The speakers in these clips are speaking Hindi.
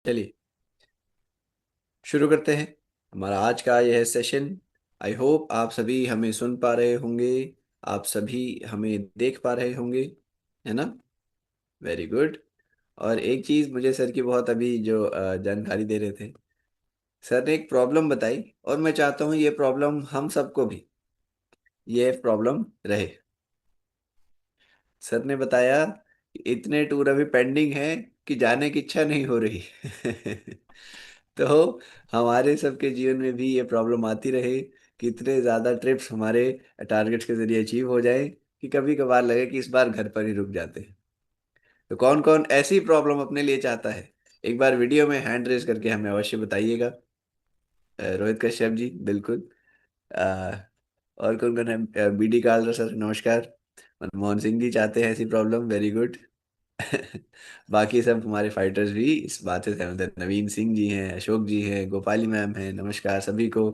चलिए शुरू करते हैं हमारा आज का यह सेशन। आई होप आप सभी हमें सुन पा रहे होंगे। आप सभी हमें देख पा रहे होंगे, है ना? Very good. और एक चीज़ मुझे सर की बहुत अभी जो जानकारी दे रहे थे, सर ने एक प्रॉब्लम बताई और मैं चाहता हूँ ये प्रॉब्लम हम सबको भी ये प्रॉब्लम रहे। सर ने बताया कि इतने टूर अभी पेंडिंग हैं कि जाने की इच्छा नहीं हो रही। तो हमारे सबके जीवन में भी ये प्रॉब्लम आती रहे कि इतने ज़्यादा ट्रिप्स हमारे टारगेट्स के जरिए अचीव हो जाए कि कभी कभार लगे कि इस बार घर पर ही रुक जाते हैं। तो कौन कौन ऐसी प्रॉब्लम अपने लिए चाहता है, एक बार वीडियो में हैंड रेज करके हमें अवश्य बताइएगा। रोहित कश्यप जी बिल्कुल। अ, और कौन कौन है? बीडी कालरा सर नमस्कार। मनमोहन सिंह जी चाहते हैं ऐसी प्रॉब्लम, वेरी गुड। बाकी सब हमारे फाइटर्स भी इस बात से सहमत है। नवीन सिंह जी हैं, अशोक जी हैं, गोपाली मैम हैं, नमस्कार सभी को।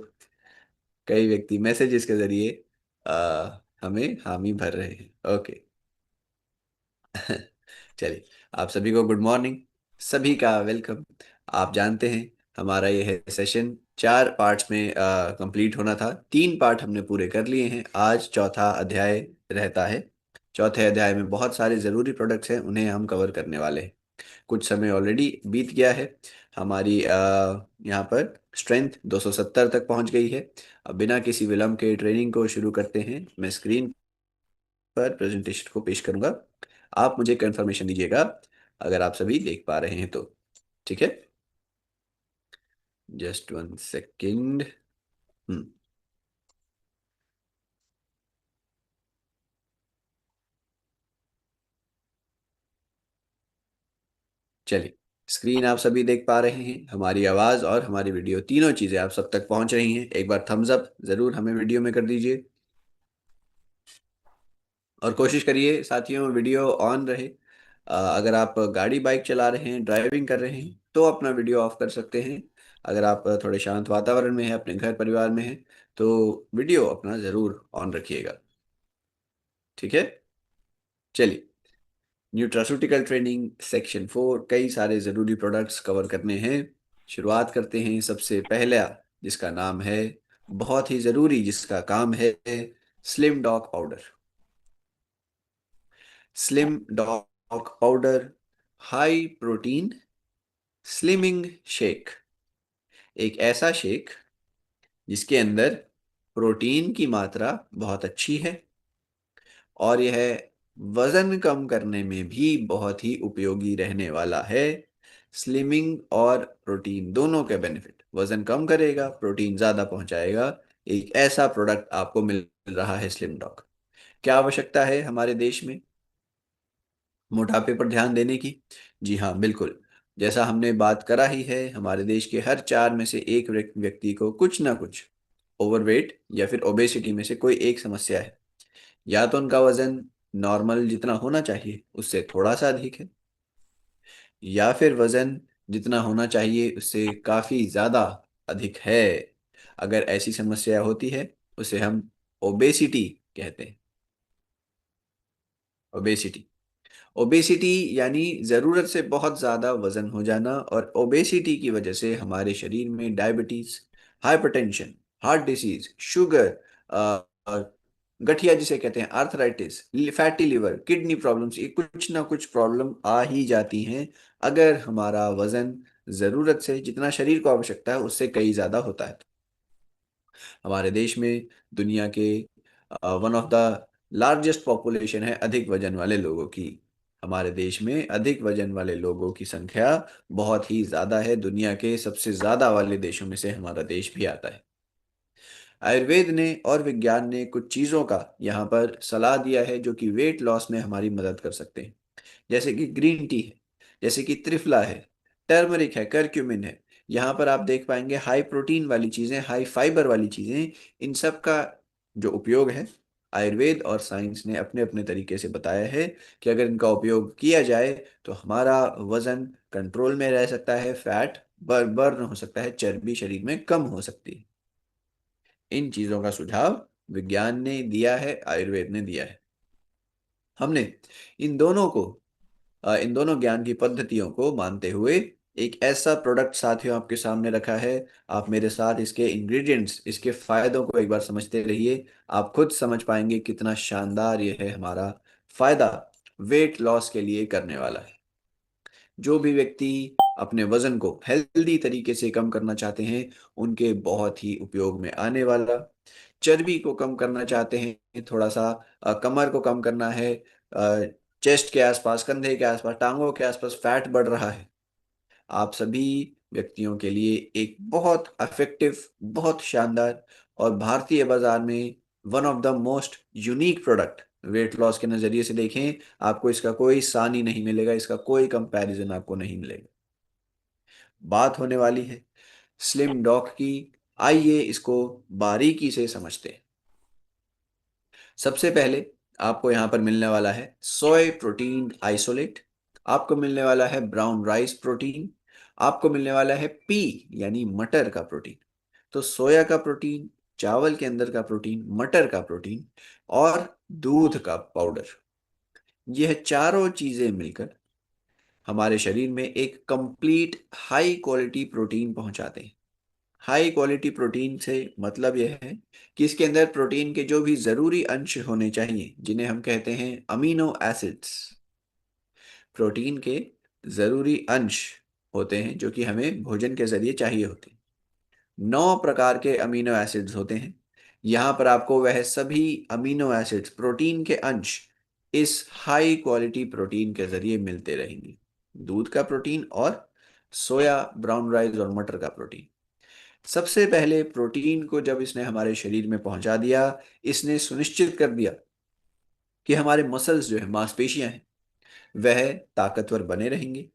कई व्यक्ति मैसेजेस के जरिए हमें हामी भर रहे हैं। ओके। चलिए, आप सभी को गुड मॉर्निंग, सभी का वेलकम। आप जानते हैं हमारा यह सेशन 4 पार्ट्स में कंप्लीट होना था। 3 पार्ट हमने पूरे कर लिए हैं, आज चौथा अध्याय रहता है। चौथे अध्याय में बहुत सारे ज़रूरी प्रोडक्ट्स हैं, उन्हें हम कवर करने वाले हैं। कुछ समय ऑलरेडी बीत गया है। हमारी यहाँ पर स्ट्रेंथ 270 तक पहुंच गई है। अब बिना किसी विलंब के ट्रेनिंग को शुरू करते हैं। मैं स्क्रीन पर प्रेजेंटेशन को पेश करूंगा, आप मुझे कंफर्मेशन दीजिएगा अगर आप सभी देख पा रहे हैं तो। ठीक है, जस्ट 1 सेकेंड। हम्म चलिए, स्क्रीन आप सभी देख पा रहे हैं, हमारी आवाज़ और हमारी वीडियो तीनों चीज़ें आप सब तक पहुंच रही हैं। एक बार थम्स अप ज़रूर हमें वीडियो में कर दीजिए। और कोशिश करिए साथियों वीडियो ऑन रहे। अगर आप गाड़ी बाइक चला रहे हैं, ड्राइविंग कर रहे हैं तो अपना वीडियो ऑफ कर सकते हैं। अगर आप थोड़े शांत वातावरण में हैं, अपने घर परिवार में हैं, तो वीडियो अपना ज़रूर ऑन रखिएगा। ठीक है, चलिए। न्यूट्रास्यूटिकल ट्रेनिंग सेक्शन 4, कई सारे ज़रूरी प्रोडक्ट्स कवर करने हैं। शुरुआत करते हैं सबसे पहला, जिसका नाम है, बहुत ही ज़रूरी जिसका काम है, slim dog powder. Slim dog powder high protein slimming shake. एक ऐसा शेक जिसके अंदर प्रोटीन की मात्रा बहुत अच्छी है और यह वजन कम करने में भी बहुत ही उपयोगी रहने वाला है। स्लिमिंग और प्रोटीन दोनों के बेनिफिट, वजन कम करेगा, प्रोटीन ज़्यादा पहुंचाएगा। एक ऐसा प्रोडक्ट आपको मिल रहा है स्लिम डॉग। क्या आवश्यकता है हमारे देश में मोटापे पर ध्यान देने की? जी हाँ, बिल्कुल। जैसा हमने बात करा ही है, हमारे देश के हर 4 में से एक व्यक्ति को कुछ ना कुछ ओवरवेट या फिर ओबेसिटी में से कोई एक समस्या है। या तो उनका वजन नॉर्मल जितना होना चाहिए उससे थोड़ा सा अधिक है, या फिर वजन जितना होना चाहिए उससे काफ़ी ज़्यादा अधिक है। अगर ऐसी समस्या होती है उसे हम ओबेसिटी कहते हैं। ओबेसिटी, ओबेसिटी यानी ज़रूरत से बहुत ज़्यादा वज़न हो जाना, और ओबेसिटी की वजह से हमारे शरीर में diabetes, hypertension, heart disease, sugar, गठिया जिसे कहते हैं, arthritis, fatty liver, kidney problems, ये कुछ ना कुछ प्रॉब्लम आ ही जाती हैं अगर हमारा वज़न ज़रूरत से, जितना शरीर को आवश्यकता है उससे कहीं ज़्यादा होता है। हमारे देश में दुनिया के one of the largest population है अधिक वजन वाले लोगों की। हमारे देश में अधिक वजन वाले लोगों की संख्या बहुत ही ज़्यादा है, दुनिया के सबसे ज़्यादा वाले देशों में से हमारा देश भी आता है। आयुर्वेद ने और विज्ञान ने कुछ चीज़ों का यहाँ पर सलाह दिया है जो कि वेट लॉस में हमारी मदद कर सकते हैं। जैसे कि ग्रीन टी है, जैसे कि त्रिफला है, टर्मरिक है, करक्यूमिन है। यहाँ पर आप देख पाएंगे हाई प्रोटीन वाली चीज़ें, हाई फाइबर वाली चीज़ें। इन सब का जो उपयोग है, आयुर्वेद और साइंस ने अपने अपने तरीके से बताया है कि अगर इनका उपयोग किया जाए तो हमारा वजन कंट्रोल में रह सकता है, फैट बर्न हो सकता है, चर्बी शरीर में कम हो सकती है। इन चीज़ों का सुझाव विज्ञान ने दिया है, आयुर्वेद ने दिया है। हमने इन दोनों को इन दोनों ज्ञान की पद्धतियों को मानते हुए एक ऐसा प्रोडक्ट साथियों आपके सामने रखा है। आप मेरे साथ इसके इंग्रेडिएंट्स, इसके फायदों को एक बार समझते रहिए। आप खुद समझ पाएंगे कितना शानदार ये है हमारा फायदा वेट लॉस के लिए करने वाला है। जो भी व्यक्ति अपने वजन को हेल्दी तरीके से कम करना चाहते हैं, उनके बहुत ही उपयोग में आने वाला। चर्बी को कम करना चाहते हैं, थोड़ा सा कमर को कम करना है, चेस्ट के आसपास, कंधे के आसपास, टांगों के आसपास फैट बढ़ रहा है, आप सभी व्यक्तियों के लिए एक बहुत इफेक्टिव, बहुत शानदार और भारतीय बाजार में one of the most unique product weight loss के नजरिए से देखें, आपको इसका कोई सानी नहीं मिलेगा, इसका कोई कंपैरिजन आपको नहीं मिलेगा। बात होने वाली है स्लिम डॉग की। आइए इसको बारीकी से समझते हैं। सबसे पहले आपको यहां पर मिलने वाला है सोय प्रोटीन आइसोलेट, आपको मिलने वाला है ब्राउन राइस प्रोटीन, आपको मिलने वाला है पी यानी मटर का प्रोटीन। तो सोया का प्रोटीन, चावल के अंदर का प्रोटीन, मटर का प्रोटीन और दूध का पाउडर, यह चारों चीजें मिलकर हमारे शरीर में एक कंप्लीट हाई क्वालिटी प्रोटीन पहुंचाते हैं। हाई क्वालिटी प्रोटीन से मतलब यह है कि इसके अंदर प्रोटीन के जो भी जरूरी अंश होने चाहिए, जिन्हें हम कहते हैं अमीनो एसिड्स, प्रोटीन के जरूरी अंश होते हैं जो कि हमें भोजन के जरिए चाहिए होते हैं। 9 प्रकार के अमीनो एसिड्स होते हैं। यहाँ पर आपको वह सभी अमीनो एसिड्स, प्रोटीन के अंश इस हाई क्वालिटी प्रोटीन के जरिए मिलते रहेंगे। दूध का प्रोटीन और सोया, ब्राउन राइस और मटर का प्रोटीन। सबसे पहले प्रोटीन को जब इसने हमारे शरीर में पहुंचा दिया, इसने सुनिश्चित कर दिया कि हमारे मसल्स जो है, मांसपेशियां हैं, वह ताकतवर बने रहेंगे।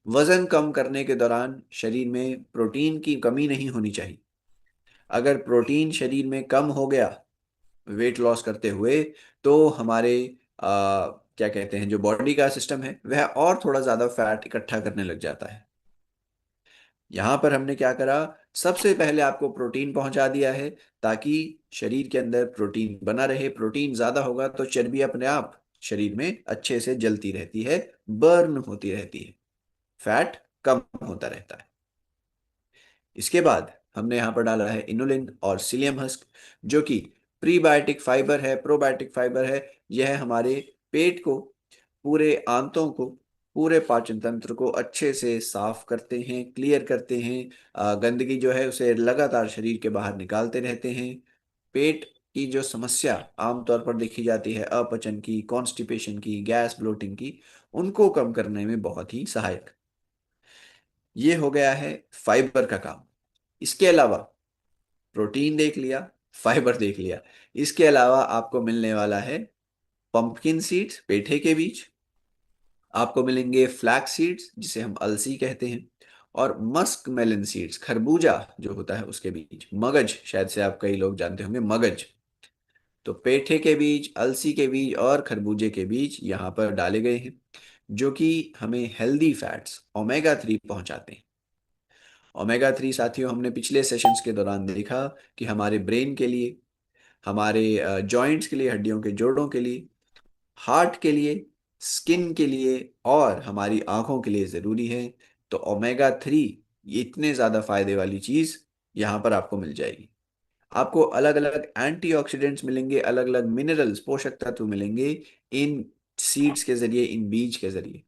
वजन कम करने के दौरान शरीर में प्रोटीन की कमी नहीं होनी चाहिए। अगर प्रोटीन शरीर में कम हो गया वेट लॉस करते हुए, तो हमारे क्या कहते हैं, जो बॉडी का सिस्टम है वह और थोड़ा ज्यादा फैट इकट्ठा करने लग जाता है। यहां पर हमने क्या करा, सबसे पहले आपको प्रोटीन पहुंचा दिया है ताकि शरीर के अंदर प्रोटीन बना रहे। प्रोटीन ज्यादा होगा तो चर्बी अपने आप शरीर में अच्छे से जलती रहती है, बर्न होती रहती है, फैट कम होता रहता है। इसके बाद हमने यहाँ पर डाला है इनुलिन और सिलियम हस्क, जो कि प्रीबायोटिक फाइबर है, प्रोबायोटिक फाइबर है। यह हमारे पेट को, पूरे आंतों को, पूरे पाचन तंत्र को अच्छे से साफ करते हैं, क्लियर करते हैं। गंदगी जो है उसे लगातार शरीर के बाहर निकालते रहते हैं। पेट की जो समस्या आमतौर पर देखी जाती है, अपचन की, कॉन्स्टिपेशन की, गैस ब्लोटिंग की, उनको कम करने में बहुत ही सहायक। ये हो गया है फाइबर का काम। इसके अलावा प्रोटीन देख लिया, फाइबर देख लिया, इसके अलावा आपको मिलने वाला है पंपकिन सीड्स, पेठे के बीज, आपको मिलेंगे फ्लैक्स सीड्स जिसे हम अलसी कहते हैं, और मस्क मेलन सीड्स, खरबूजा जो होता है उसके बीज, मगज, शायद से आप कई लोग जानते होंगे मगज। तो पेठे के बीज, अलसी के बीज और खरबूजे के बीज यहाँ पर डाले गए हैं, जो कि हमें हेल्दी फैट्स ओमेगा 3 पहुंचाते हैं। ओमेगा 3 साथियों, हमने पिछले सेशंस के दौरान देखा कि हमारे ब्रेन के लिए, हमारे जॉइंट्स के लिए, हड्डियों के जोड़ों के लिए, हार्ट के लिए, स्किन के लिए और हमारी आंखों के लिए ज़रूरी है। तो ओमेगा 3 ये इतने ज़्यादा फायदे वाली चीज़ यहाँ पर आपको मिल जाएगी। आपको अलग अलग एंटीऑक्सीडेंट्स मिलेंगे, अलग अलग मिनरल्स, पोषक तत्व मिलेंगे इन सीड्स के जरिए, इन बीज के जरिए,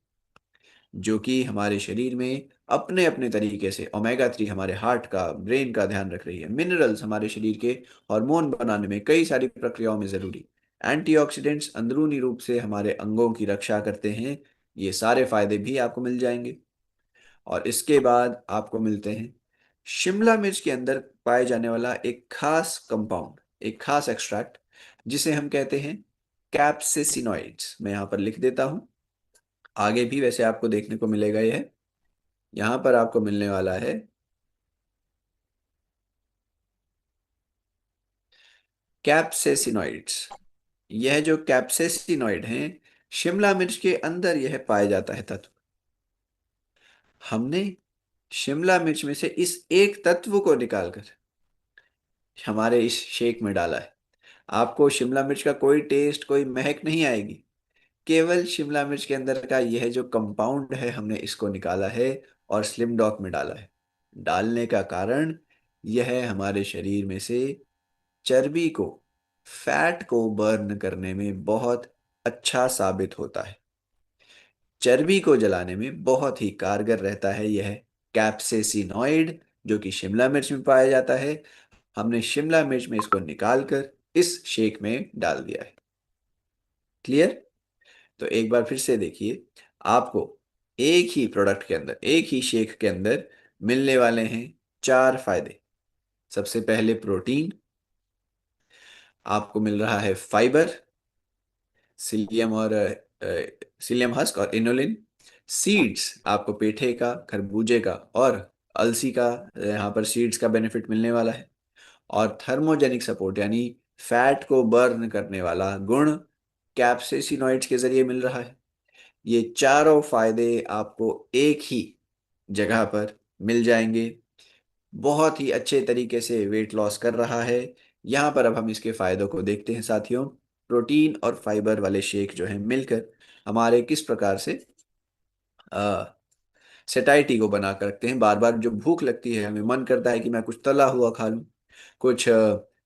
जो कि हमारे शरीर में अपने अपने तरीके से ओमेगा 3 हमारे हार्ट का, ब्रेन का ध्यान रख रही है। मिनरल्स हमारे शरीर के हार्मोन बनाने में, कई सारी प्रक्रियाओं में जरूरी। एंटीऑक्सीडेंट्स अंदरूनी रूप से हमारे अंगों की रक्षा करते हैं। ये सारे फायदे भी आपको मिल जाएंगे। और इसके बाद आपको मिलते हैं शिमला मिर्च के अंदर पाए जाने वाला एक खास कंपाउंड, एक खास एक्सट्रैक्ट, जिसे हम कहते हैं कैप्सेसिनॉइड्स। मैं यहाँ पर लिख देता हूँ, आगे भी वैसे आपको देखने को मिलेगा। यह यहाँ पर आपको मिलने वाला है कैप्सेसिनॉइड्स। यह जो कैप्सेसिनॉइड हैं, शिमला मिर्च के अंदर यह पाया जाता है तत्व। हमने शिमला मिर्च में से इस एक तत्व को निकालकर हमारे इस शेक में डाला है। आपको शिमला मिर्च का कोई टेस्ट, कोई महक नहीं आएगी। केवल शिमला मिर्च के अंदर का यह जो कंपाउंड है, हमने इसको निकाला है और स्लिम डॉग में डाला है। डालने का कारण यह हमारे शरीर में से चर्बी को, फैट को बर्न करने में बहुत अच्छा साबित होता है। चर्बी को जलाने में बहुत ही कारगर रहता है यह कैप्सेसिनॉइड, जो कि शिमला मिर्च में पाया जाता है। हमने शिमला मिर्च में इसको निकाल कर इस शेक में डाल दिया है। क्लियर? तो एक बार फिर से देखिए, आपको एक ही प्रोडक्ट के अंदर, एक ही शेक के अंदर मिलने वाले हैं चार फायदे। सबसे पहले प्रोटीन, आपको मिल रहा है फाइबर, सीलियम और सीलियम हस्क और इनुलिन। सीड्स, आपको पेठे का, खरबूजे का और अलसी का, यहाँ पर सीड्स का बेनिफिट मिलने वाला है। और थर्मोजेनिक सपोर्ट यानी फैट को बर्न करने वाला गुण कैप्सेसिनॉइड्स के जरिए मिल रहा है। ये चारों फायदे आपको एक ही जगह पर मिल जाएंगे। बहुत ही अच्छे तरीके से वेट लॉस कर रहा है। यहाँ पर अब हम इसके फायदों को देखते हैं साथियों। प्रोटीन और फाइबर वाले शेक जो है मिलकर हमारे किस प्रकार से सेटाइटी को बना कर रखते हैं। बार बार जो भूख लगती है, हमें मन करता है कि मैं कुछ तला हुआ खा लूं, कुछ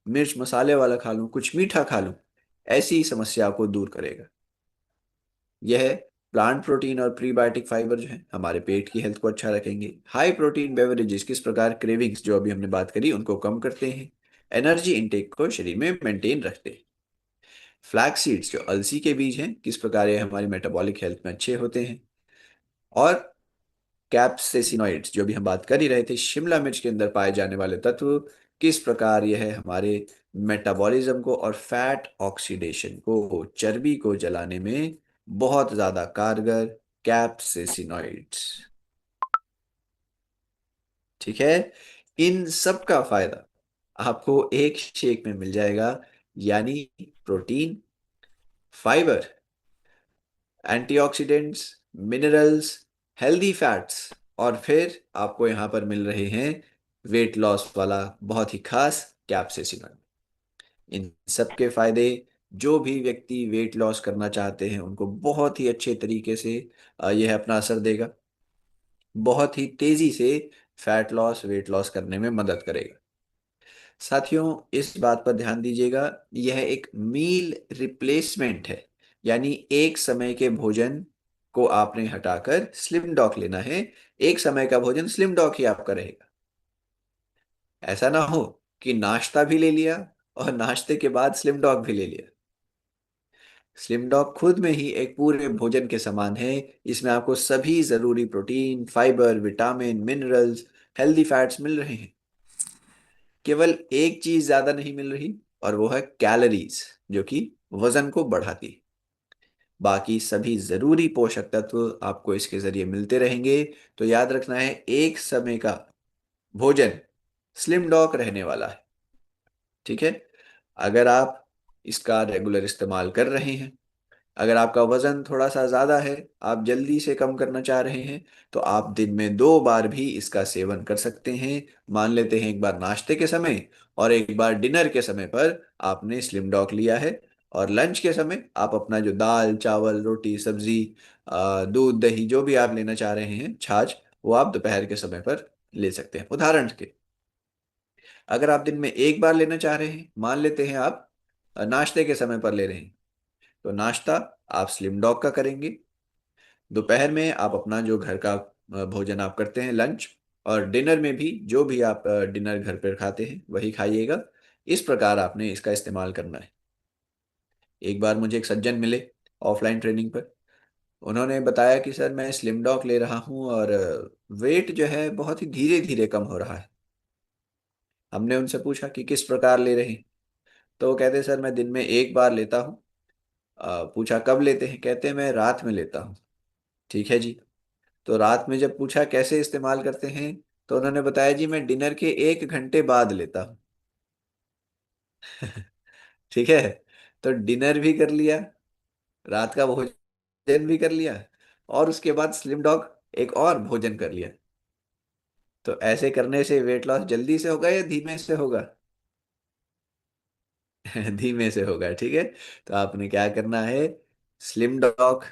मिर्च मसाले वाला खा लूं, कुछ मीठा खा लूं, ऐसी समस्या को दूर करेगा यह। प्लांट प्रोटीन और प्रीबायोटिक फाइबर जो है हमारे पेट की हेल्थ को अच्छा रखेंगे। हाई प्रोटीन बेवरेजेस किस प्रकार क्रेविंग्स जो अभी हमने बात करी उनको कम करते हैं। एनर्जी इंटेक को शरीर में मेंटेन रखते हैं। फ्लैक्स सीड्स जो अलसी के बीज हैं, किस प्रकार ये हमारी मेटाबॉलिक हेल्थ में अच्छे होते हैं। और कैप्सेसिनॉइड्स जो भी हम बात कर ही रहे थे, शिमला मिर्च के अंदर पाए जाने वाले तत्व, किस प्रकार यह हमारे मेटाबॉलिज्म को और फैट ऑक्सीडेशन को, चर्बी को जलाने में बहुत ज्यादा कारगर। कैप्सेसिनॉइड्स, ठीक है। इन सब का फायदा आपको एक शेक में मिल जाएगा, यानी protein, fibre, antioxidants, minerals, healthy fats, और फिर आपको यहां पर मिल रहे हैं वेट लॉस वाला बहुत ही खास कैप्सेसिन। इन सब के फायदे, जो भी व्यक्ति वेट लॉस करना चाहते हैं उनको बहुत ही अच्छे तरीके से यह अपना असर देगा। बहुत ही तेजी से फैट लॉस, वेट लॉस करने में मदद करेगा। साथियों, इस बात पर ध्यान दीजिएगा, यह एक मील रिप्लेसमेंट है। यानी एक समय के भोजन को आपने हटाकर स्लिम डॉक लेना है। एक समय का भोजन स्लिम डॉक ही आपका रहेगा। ऐसा ना हो कि नाश्ता भी ले लिया और नाश्ते के बाद स्लिम डॉग भी ले लिया। स्लिम डॉग खुद में ही एक पूरे भोजन के समान है। इसमें आपको सभी जरूरी protein, fibre, vitamin, minerals, healthy fats मिल रहे हैं। केवल एक चीज ज्यादा नहीं मिल रही, और वो है कैलोरीज, जो कि वजन को बढ़ाती है। बाकी सभी जरूरी पोषक तत्व आपको इसके जरिए मिलते रहेंगे। तो याद रखना है, एक समय का भोजन स्लिम डॉक रहने वाला है। ठीक है। अगर आप इसका रेगुलर इस्तेमाल कर रहे हैं, अगर आपका वजन थोड़ा सा ज्यादा है, आप जल्दी से कम करना चाह रहे हैं, तो आप दिन में 2 बार भी इसका सेवन कर सकते हैं। मान लेते हैं एक बार नाश्ते के समय और एक बार डिनर के समय पर आपने स्लिम डॉक लिया है, और लंच के समय आप अपना जो दाल चावल रोटी सब्जी, दूध दही जो भी आप लेना चाह रहे हैं, छाछ, वो आप दोपहर के समय पर ले सकते हैं। उदाहरण के, अगर आप दिन में एक बार लेना चाह रहे हैं, मान लेते हैं आप नाश्ते के समय पर ले रहे हैं, तो नाश्ता आप स्लिम डॉग का करेंगे। दोपहर में आप अपना जो घर का भोजन आप करते हैं, लंच, और डिनर में भी जो भी आप डिनर घर पर खाते हैं वही खाइएगा। इस प्रकार आपने इसका इस्तेमाल करना है। एक बार मुझे एक सज्जन मिले ऑफलाइन ट्रेनिंग पर। उन्होंने बताया कि सर, मैं स्लिम डॉग ले रहा हूँ और वेट जो है बहुत ही धीरे धीरे कम हो रहा है। हमने उनसे पूछा कि किस प्रकार ले रहे हैं, तो वो कहते सर, मैं दिन में एक बार लेता हूँ। पूछा कब लेते हैं, कहते हैं मैं रात में लेता हूँ। ठीक है जी। तो रात में जब पूछा कैसे इस्तेमाल करते हैं, तो उन्होंने बताया जी, मैं डिनर के 1 घंटे बाद लेता हूँ। ठीक है। तो डिनर भी कर लिया, रात का भोजन भी कर लिया, और उसके बाद स्लिम डॉग एक और भोजन कर लिया। तो ऐसे करने से वेट लॉस जल्दी से होगा या धीमे से होगा? धीमे से होगा। ठीक है। तो आपने क्या करना है, स्लिम डॉग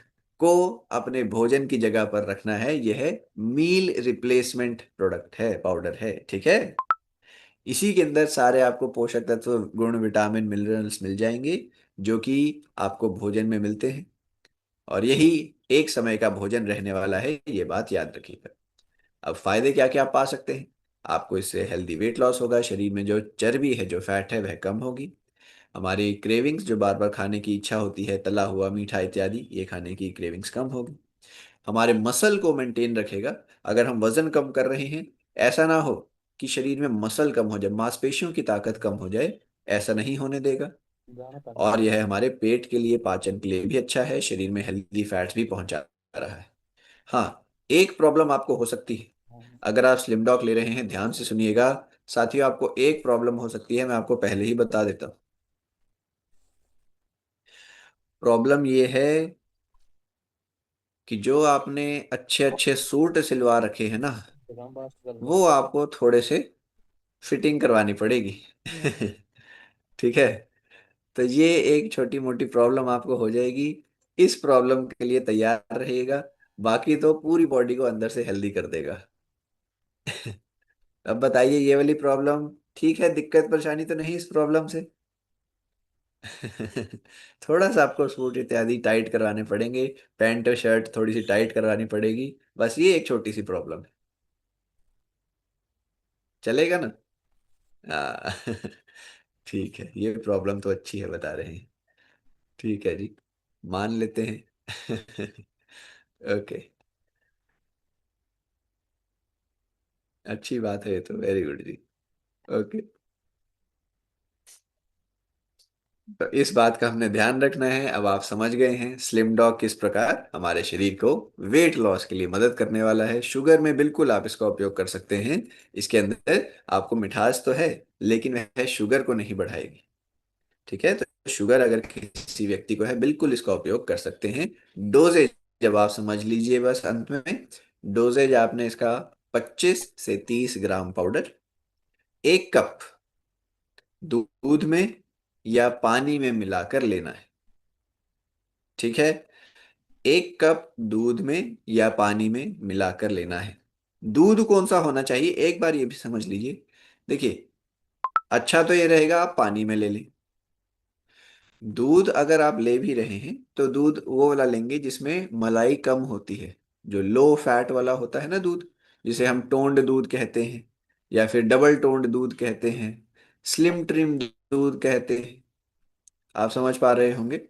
को अपने भोजन की जगह पर रखना है, यह मील रिप्लेसमेंट प्रोडक्ट है, पाउडर है, ठीक है। इसी के अंदर सारे आपको पोषक तत्व, गुण, विटामिन, मिनरल्स मिल जाएंगे जो कि आपको भोजन में मिलते हैं, और यही एक समय का भोजन रहने वाला है, ये बात याद रखिएगा। अब फायदे क्या क्या आप पा सकते हैं? आपको इससे हेल्दी वेट लॉस होगा, शरीर में जो चर्बी है, जो फैट है, वह कम होगी। हमारी क्रेविंग्स, जो बार बार खाने की इच्छा होती है, तला हुआ, मीठा इत्यादि, ये खाने की क्रेविंग्स कम होगी। हमारे मसल को मेंटेन रखेगा। अगर हम वजन कम कर रहे हैं, ऐसा ना हो कि शरीर में मसल कम हो जाए, मांसपेशियों की ताकत कम हो जाए, ऐसा नहीं होने देगा। और यह हमारे पेट के लिए, पाचन के लिए भी अच्छा है, शरीर में हेल्दी फैट्स भी पहुंचा रहा है। हाँ, एक प्रॉब्लम आपको हो सकती है अगर आप स्लिम डॉग ले रहे हैं, ध्यान से सुनिएगा साथियों, आपको एक प्रॉब्लम हो सकती है, मैं आपको पहले ही बता देता हूँ। प्रॉब्लम ये है कि जो आपने अच्छे अच्छे सूट सिलवा रखे हैं ना, वो आपको थोड़े से फिटिंग करवानी पड़ेगी। ठीक है, तो ये एक छोटी मोटी प्रॉब्लम आपको हो जाएगी। इस प्रॉब्लम के लिए तैयार रहिएगा, बाकी तो पूरी बॉडी को अंदर से हेल्दी कर देगा। अब बताइए, ये वाली प्रॉब्लम ठीक है? दिक्कत परेशानी तो नहीं इस प्रॉब्लम से? थोड़ा सा आपको सूट इत्यादि टाइट करवाने पड़ेंगे, पैंट और शर्ट थोड़ी सी टाइट करवानी पड़ेगी, बस ये एक छोटी सी प्रॉब्लम है। चलेगा ना? हाँ। ठीक है, ये प्रॉब्लम तो अच्छी है, बता रहे हैं। ठीक है जी, मान लेते हैं। ओके, अच्छी बात है, ये तो वेरी गुड जी। ओके, तो इस बात का हमने ध्यान रखना है। अब आप समझ गए हैं स्लिम डॉग किस प्रकार हमारे शरीर को वेट लॉस के लिए मदद करने वाला है। शुगर में बिल्कुल आप इसका उपयोग कर सकते हैं। इसके अंदर आपको मिठास तो है, लेकिन वह शुगर को नहीं बढ़ाएगी। ठीक है, तो शुगर अगर किसी व्यक्ति को है, बिल्कुल इसका उपयोग कर सकते हैं। डोजेज जब आप समझ लीजिए, बस अंत में डोजेज आपने इसका 25 से 30 ग्राम पाउडर, 1 कप दूध में या पानी में मिलाकर लेना है। ठीक है, 1 कप दूध में या पानी में मिलाकर लेना है। दूध कौन सा होना चाहिए, एक बार ये भी समझ लीजिए। देखिए, अच्छा तो ये रहेगा आप पानी में ले लें। दूध अगर आप ले भी रहे हैं तो दूध वो वाला लेंगे जिसमें मलाई कम होती है, जो लो फैट वाला होता है ना दूध, जिसे हम टोन्ड दूध कहते हैं, या फिर डबल टोन्ड दूध कहते हैं, स्लिम ट्रिम दूध कहते हैं। आप समझ पा रहे होंगे,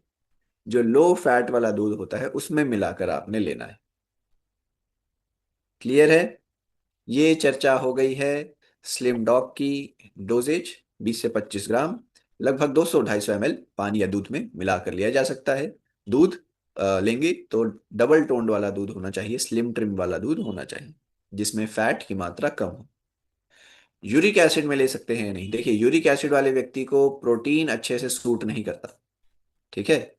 जो लो फैट वाला दूध होता है उसमें मिलाकर आपने लेना है। क्लियर है? ये चर्चा हो गई है स्लिम डॉग की। डोजेज 20 से 25 ग्राम, लगभग 200-250 ml पानी या दूध में मिलाकर लिया जा सकता है। दूध लेंगे तो डबल टोन्ड वाला दूध होना चाहिए, स्लिम ट्रिम वाला दूध होना चाहिए, जिसमें फैट की मात्रा कम हो। यूरिक एसिड में ले सकते हैं या नहीं? देखिए, यूरिक एसिड वाले व्यक्ति को प्रोटीन अच्छे से सूट नहीं करता। ठीक है,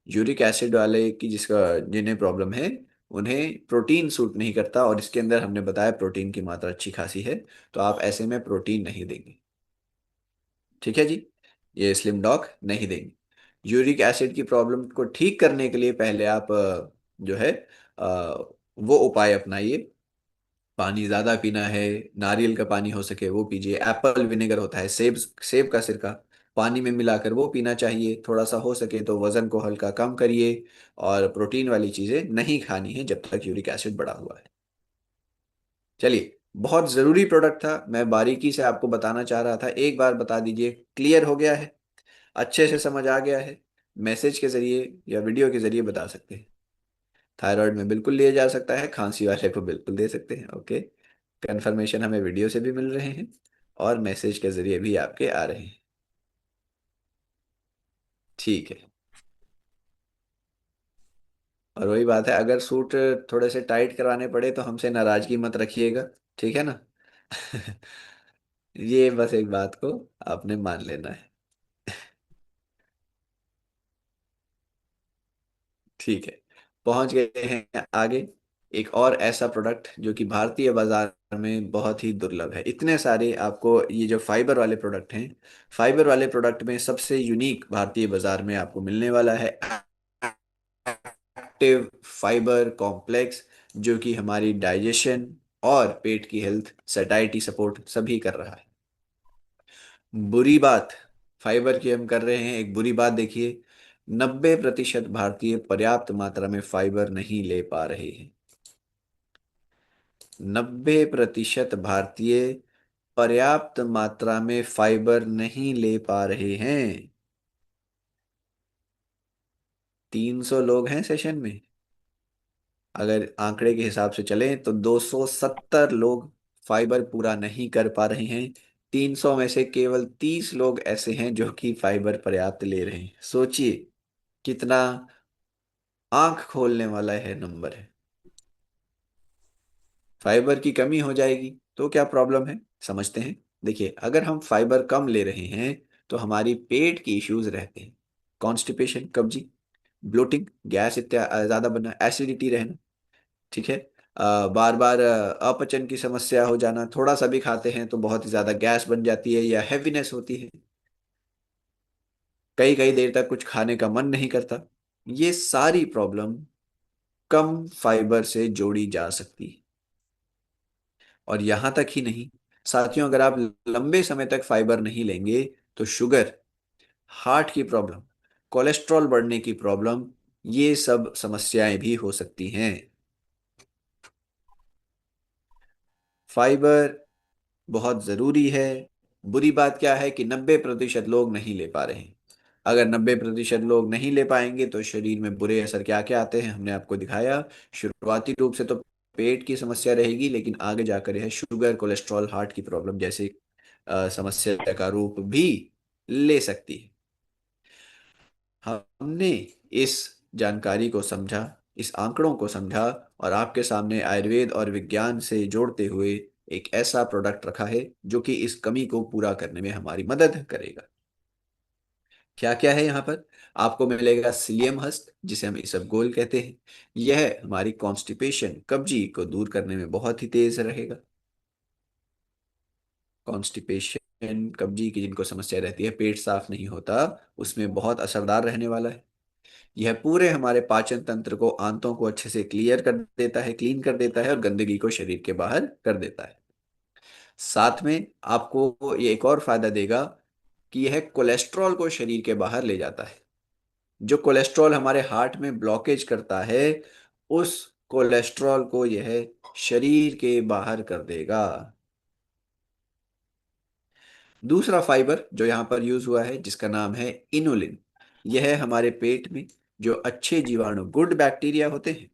यूरिक एसिड वाले की जिसका जिन्हें प्रॉब्लम है, उन्हें प्रोटीन सूट नहीं करता, और इसके अंदर हमने बताया प्रोटीन की मात्रा अच्छी खासी है, तो आप ऐसे में प्रोटीन नहीं देंगे। ठीक है जी, ये स्लिम डॉग नहीं देंगे। यूरिक एसिड की प्रॉब्लम को ठीक करने के लिए पहले आप जो है अ, वो उपाय अपनाइए। पानी ज्यादा पीना है, नारियल का पानी हो सके वो पीजिए, एप्पल विनेगर होता है, सेब सेब का सिरका, पानी में मिलाकर वो पीना चाहिए। थोड़ा सा हो सके तो वजन को हल्का कम करिए, और प्रोटीन वाली चीजें नहीं खानी है जब तक यूरिक एसिड बढ़ा हुआ है। चलिए, बहुत जरूरी प्रोडक्ट था, मैं बारीकी से आपको बताना चाह रहा था, एक बार बता दीजिए। क्लियर हो गया है? अच्छे से समझ आ गया है? मैसेज के जरिए या वीडियो के जरिए बता सकते हैं। थायराइड में बिल्कुल लिया जा सकता है, खांसी वाले को बिल्कुल दे सकते हैं। ओके, कंफर्मेशन हमें वीडियो से भी मिल रहे हैं, और मैसेज के जरिए भी आपके आ रहे हैं। ठीक है, और वही बात है, अगर सूट थोड़े से टाइट करवाने पड़े तो हमसे नाराजगी मत रखिएगा, ठीक है ना? ये बस एक बात को आपने मान लेना है। ठीक है, पहुंच गए हैं आगे। एक और ऐसा प्रोडक्ट जो कि भारतीय बाजार में बहुत ही दुर्लभ है। इतने सारे आपको ये जो फाइबर वाले प्रोडक्ट हैं, फाइबर वाले प्रोडक्ट में सबसे यूनिक भारतीय बाजार में आपको मिलने वाला है एक्टिव फाइबर कॉम्प्लेक्स, जो कि हमारी डाइजेशन और पेट की हेल्थ, सैटाइटी सपोर्ट सभी कर रहा है। बुरी बात फाइबर की हम कर रहे हैं, एक बुरी बात देखिए, 90% भारतीय पर्याप्त मात्रा में फाइबर नहीं ले पा रहे हैं। 90% भारतीय पर्याप्त मात्रा में फाइबर नहीं ले पा रहे हैं। 300 लोग हैं सेशन में, अगर आंकड़े के हिसाब से चलें तो 270 लोग फाइबर पूरा नहीं कर पा रहे हैं। 300 में से केवल 30 लोग ऐसे हैं जो कि फाइबर पर्याप्त ले रहे हैं। सोचिए कितना आंख खोलने वाला है नंबर है। फाइबर की कमी हो जाएगी तो क्या प्रॉब्लम है, समझते हैं। देखिए, अगर हम फाइबर कम ले रहे हैं तो हमारी पेट की इश्यूज रहते हैं। कॉन्स्टिपेशन, कब्जी, ब्लोटिंग, गैस इत्यादि ज्यादा बनना, एसिडिटी रहना, ठीक है। बार बार अपचन की समस्या हो जाना, थोड़ा सा भी खाते हैं तो बहुत ही ज्यादा गैस बन जाती है या हैवीनेस होती है, कई कई देर तक कुछ खाने का मन नहीं करता। ये सारी प्रॉब्लम कम फाइबर से जोड़ी जा सकती है। और यहां तक ही नहीं साथियों, अगर आप लंबे समय तक फाइबर नहीं लेंगे तो शुगर, हार्ट की प्रॉब्लम, कोलेस्ट्रॉल बढ़ने की प्रॉब्लम, ये सब समस्याएं भी हो सकती हैं। फाइबर बहुत जरूरी है। बुरी बात क्या है कि 90% लोग नहीं ले पा रहे हैं। अगर 90% लोग नहीं ले पाएंगे तो शरीर में बुरे असर क्या क्या आते हैं हमने आपको दिखाया। शुरुआती रूप से तो पेट की समस्या रहेगी, लेकिन आगे जाकर यह शुगर, कोलेस्ट्रॉल, हार्ट की प्रॉब्लम जैसे समस्या का रूप भी ले सकती है। हमने इस जानकारी को समझा, इस आंकड़ों को समझा, और आपके सामने आयुर्वेद और विज्ञान से जोड़ते हुए एक ऐसा प्रोडक्ट रखा है जो कि इस कमी को पूरा करने में हमारी मदद करेगा। क्या क्या है यहाँ पर? आपको मिलेगा सिलियम हस्त, जिसे हम इसबगोल कहते हैं। यह हमारी कॉन्स्टिपेशन, कब्जी को दूर करने में बहुत ही तेज रहेगा। कॉन्स्टिपेशन, कब्जी की जिनको समस्या रहती है, पेट साफ नहीं होता, उसमें बहुत असरदार रहने वाला है। यह पूरे हमारे पाचन तंत्र को, आंतों को अच्छे से क्लियर कर देता है, क्लीन कर देता है, और गंदगी को शरीर के बाहर कर देता है। साथ में आपको ये एक और फायदा देगा कि यह कोलेस्ट्रॉल को शरीर के बाहर ले जाता है। जो कोलेस्ट्रॉल हमारे हार्ट में ब्लॉकेज करता है, उस कोलेस्ट्रॉल को यह शरीर के बाहर कर देगा। दूसरा फाइबर जो यहाँ पर यूज हुआ है, जिसका नाम है इनुलिन, यह हमारे पेट में जो अच्छे जीवाणु, गुड बैक्टीरिया होते हैं,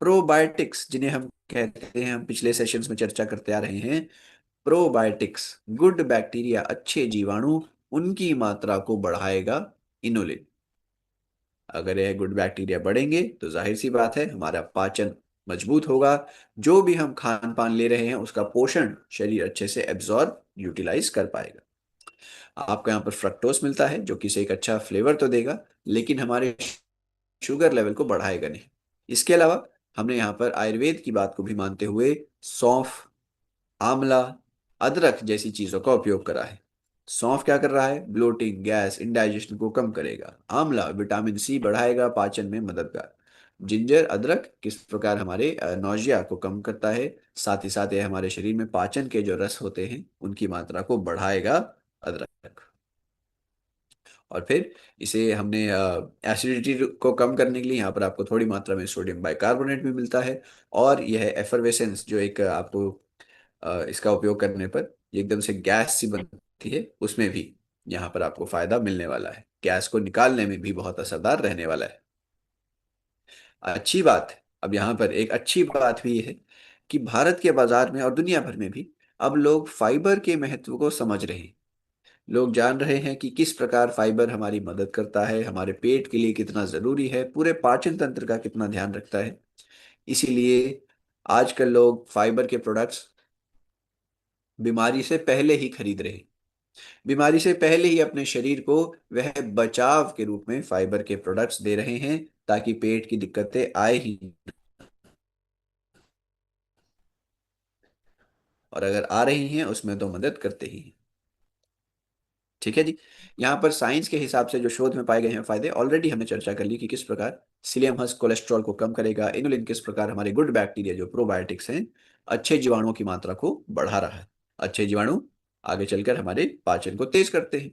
प्रोबायोटिक्स जिन्हें हम कहते हैं, हम पिछले सेशंस में चर्चा करते आ रहे हैं, प्रोबायोटिक्स, गुड बैक्टीरिया, अच्छे जीवाणु, उनकी मात्रा को बढ़ाएगा इनुलिन। अगर यह गुड बैक्टीरिया बढ़ेंगे तो जाहिर सी बात है हमारा पाचन मजबूत होगा। जो भी हम खान पान ले रहे हैं उसका पोषण शरीर अच्छे से एब्जॉर्ब, यूटिलाइज कर पाएगा। आपको यहाँ पर फ्रक्टोस मिलता है जो कि इसे एक अच्छा फ्लेवर तो देगा, लेकिन हमारे शुगर लेवल को बढ़ाएगा नहीं। इसके अलावा हमने यहाँ पर आयुर्वेद की बात को भी मानते हुए सौंफ, आंवला, अदरक जैसी चीजों का उपयोग करा है। सौंफ क्या कर रहा है? ब्लोटिंग, गैस, इंडाइजेशन को कम करेगा। आंवला विटामिन सी बढ़ाएगा, पाचन में मददगार। जिंजर, अदरक किस प्रकार हमारे नौजिया को कम करता है, साथ ही साथ यह हमारे शरीर में पाचन के जो रस होते हैं उनकी मात्रा को बढ़ाएगा, अदरक। और फिर इसे हमने एसिडिटी को कम करने के लिए यहाँ पर आपको थोड़ी मात्रा में सोडियम बाइकार्बोनेट भी मिलता है। और यह एफरवेसेंस जो एक आपको इसका उपयोग करने पर ये एकदम से गैस सी बनती है, उसमें भी यहाँ पर आपको फायदा मिलने वाला है। गैस को निकालने में भी बहुत असरदार रहने वाला है। अच्छी बात है, अब यहाँ पर एक अच्छी बात भी है कि भारत के बाजार में और दुनिया भर में भी अब लोग फाइबर के महत्व को समझ रहे हैं। लोग जान रहे हैं कि किस प्रकार फाइबर हमारी मदद करता है, हमारे पेट के लिए कितना जरूरी है, पूरे पाचन तंत्र का कितना ध्यान रखता है। इसीलिए आजकल लोग फाइबर के प्रोडक्ट्स बीमारी से पहले ही खरीद रहे हैं। बीमारी से पहले ही अपने शरीर को वह बचाव के रूप में फाइबर के प्रोडक्ट्स दे रहे हैं, ताकि पेट की दिक्कतें आए ही। और अगर आ रही हैं उसमें तो मदद करते ही हैं। ठीक है जी। यहाँ पर साइंस के हिसाब से जो शोध में पाए गए हैं फायदे ऑलरेडी हमने चर्चा कर ली कि किस प्रकार सीलियम हस्क कोलेस्ट्रॉल को कम करेगा, इनुलिन किस प्रकार हमारे गुड बैक्टीरिया जो प्रोबायोटिक्स हैं अच्छे जीवाणुओं की मात्रा को बढ़ा रहा है। अच्छे जीवाणु आगे चलकर हमारे पाचन को तेज करते हैं।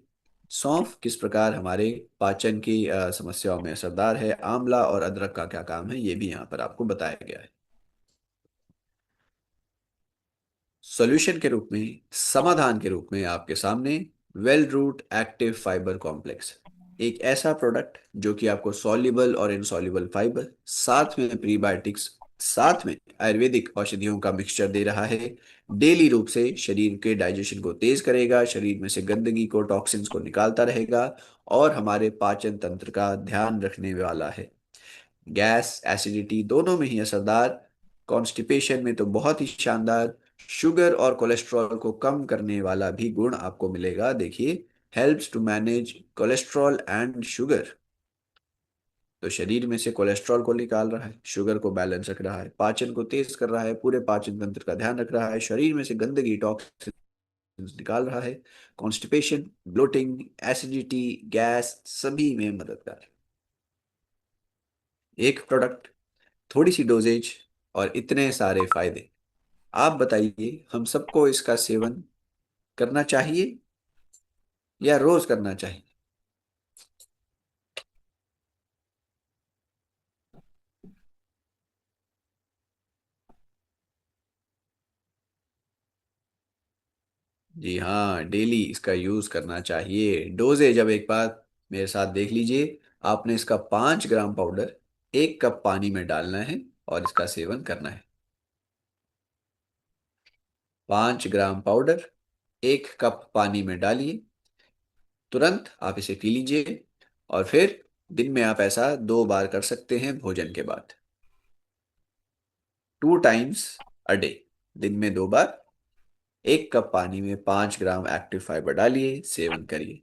सौंफ किस प्रकार हमारे पाचन की समस्याओं में असरदार है। आंवला और अदरक का क्या काम है ये भी यहाँ पर आपको बताया गया है। सॉल्यूशन के रूप में, समाधान के रूप में आपके सामने well root active fibre complex, एक ऐसा प्रोडक्ट जो कि आपको सॉल्युबल और इनसॉल्युबल फाइबर, साथ में प्रीबायोटिक्स, साथ में आयुर्वेदिक औषधियों का मिक्सचर दे रहा है। डेली रूप से शरीर के डाइजेशन को तेज करेगा, शरीर में से गंदगी को, टॉक्सिन्स को निकालता रहेगा और हमारे पाचन तंत्र का ध्यान रखने वाला है। गैस एसिडिटी दोनों में ही असरदार, कॉन्स्टिपेशन में तो बहुत ही शानदार, शुगर और कोलेस्ट्रॉल को कम करने वाला भी गुण आपको मिलेगा। देखिए, helps to manage cholesterol and sugar, तो शरीर में से कोलेस्ट्रॉल को निकाल रहा है, शुगर को बैलेंस रख रहा है, पाचन को तेज कर रहा है, पूरे पाचन तंत्र का ध्यान रख रहा है, शरीर में से गंदगी टॉक्सिन्स निकाल रहा है, कॉन्स्टिपेशन, ब्लोटिंग, एसिडिटी, गैस सभी में मददगार है। एक प्रोडक्ट, थोड़ी सी डोजेज और इतने सारे फायदे। आप बताइए, हम सबको इसका सेवन करना चाहिए या रोज करना चाहिए? जी हाँ, डेली इसका यूज करना चाहिए। डोजेज अब एक बार मेरे साथ देख लीजिए। आपने इसका 5 ग्राम पाउडर 1 कप पानी में डालना है और इसका सेवन करना है। 5 ग्राम पाउडर 1 कप पानी में डालिए, तुरंत आप इसे पी लीजिए और फिर दिन में आप ऐसा 2 बार कर सकते हैं भोजन के बाद। 2 टाइम्स अ डे, दिन में 2 बार 1 कप पानी में 5 ग्राम एक्टिव फाइबर डालिए, सेवन करिए।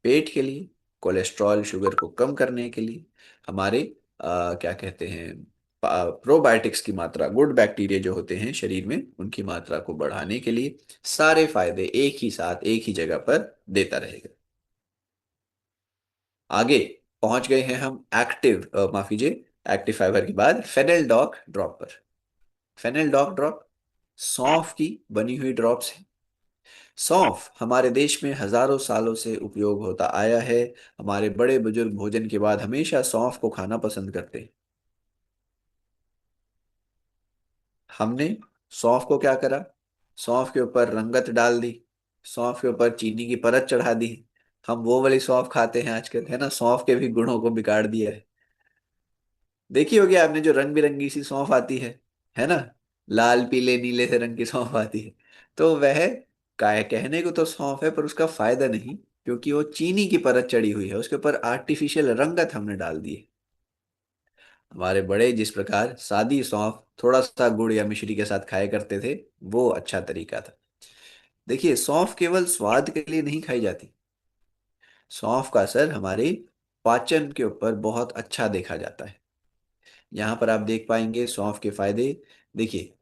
पेट के लिए, कोलेस्ट्रॉल शुगर को कम करने के लिए, हमारे क्या कहते हैं, प्रोबायोटिक्स की मात्रा, गुड बैक्टीरिया जो होते हैं शरीर में उनकी मात्रा को बढ़ाने के लिए, सारे फायदे एक ही साथ एक ही जगह पर देता रहेगा। आगे पहुंच गए हैं हम माफ कीजिए, एक्टिव फाइबर के बाद फेनेल डॉक ड्रॉप पर। फेनेल डॉक ड्रॉप सौंफ की बनी हुई ड्रॉप्स है। सौंफ हमारे देश में हजारों सालों से उपयोग होता आया है। हमारे बड़े बुजुर्ग भोजन के बाद हमेशा सौंफ को खाना पसंद करते हैं। हमने सौंफ को क्या करा, सौंफ के ऊपर रंगत डाल दी, सौंफ के ऊपर चीनी की परत चढ़ा दी। हम वो वाली सौंफ खाते हैं आजकल, है ना, सौंफ के भी गुणों को बिगाड़ दिया है। देखी होगी आपने जो रंग बिरंगी सी सौंफ आती है ना, लाल पीले नीले से रंग की सौंफ आती है। तो वह कहने को तो सौंफ है पर उसका फायदा नहीं, क्योंकि वो चीनी की परत चढ़ी हुई है, उसके ऊपर आर्टिफिशियल रंगत हमने डाल दी है। हमारे बड़े जिस प्रकार सादी सौंफ थोड़ा सा गुड़ या मिश्री के साथ खाया करते थे, वो अच्छा तरीका था। देखिए, सौंफ केवल स्वाद के लिए नहीं खाई जाती, सौंफ का असर हमारे पाचन के ऊपर बहुत अच्छा देखा जाता है। यहाँ पर आप देख पाएंगे सौंफ के फायदे। देखिए,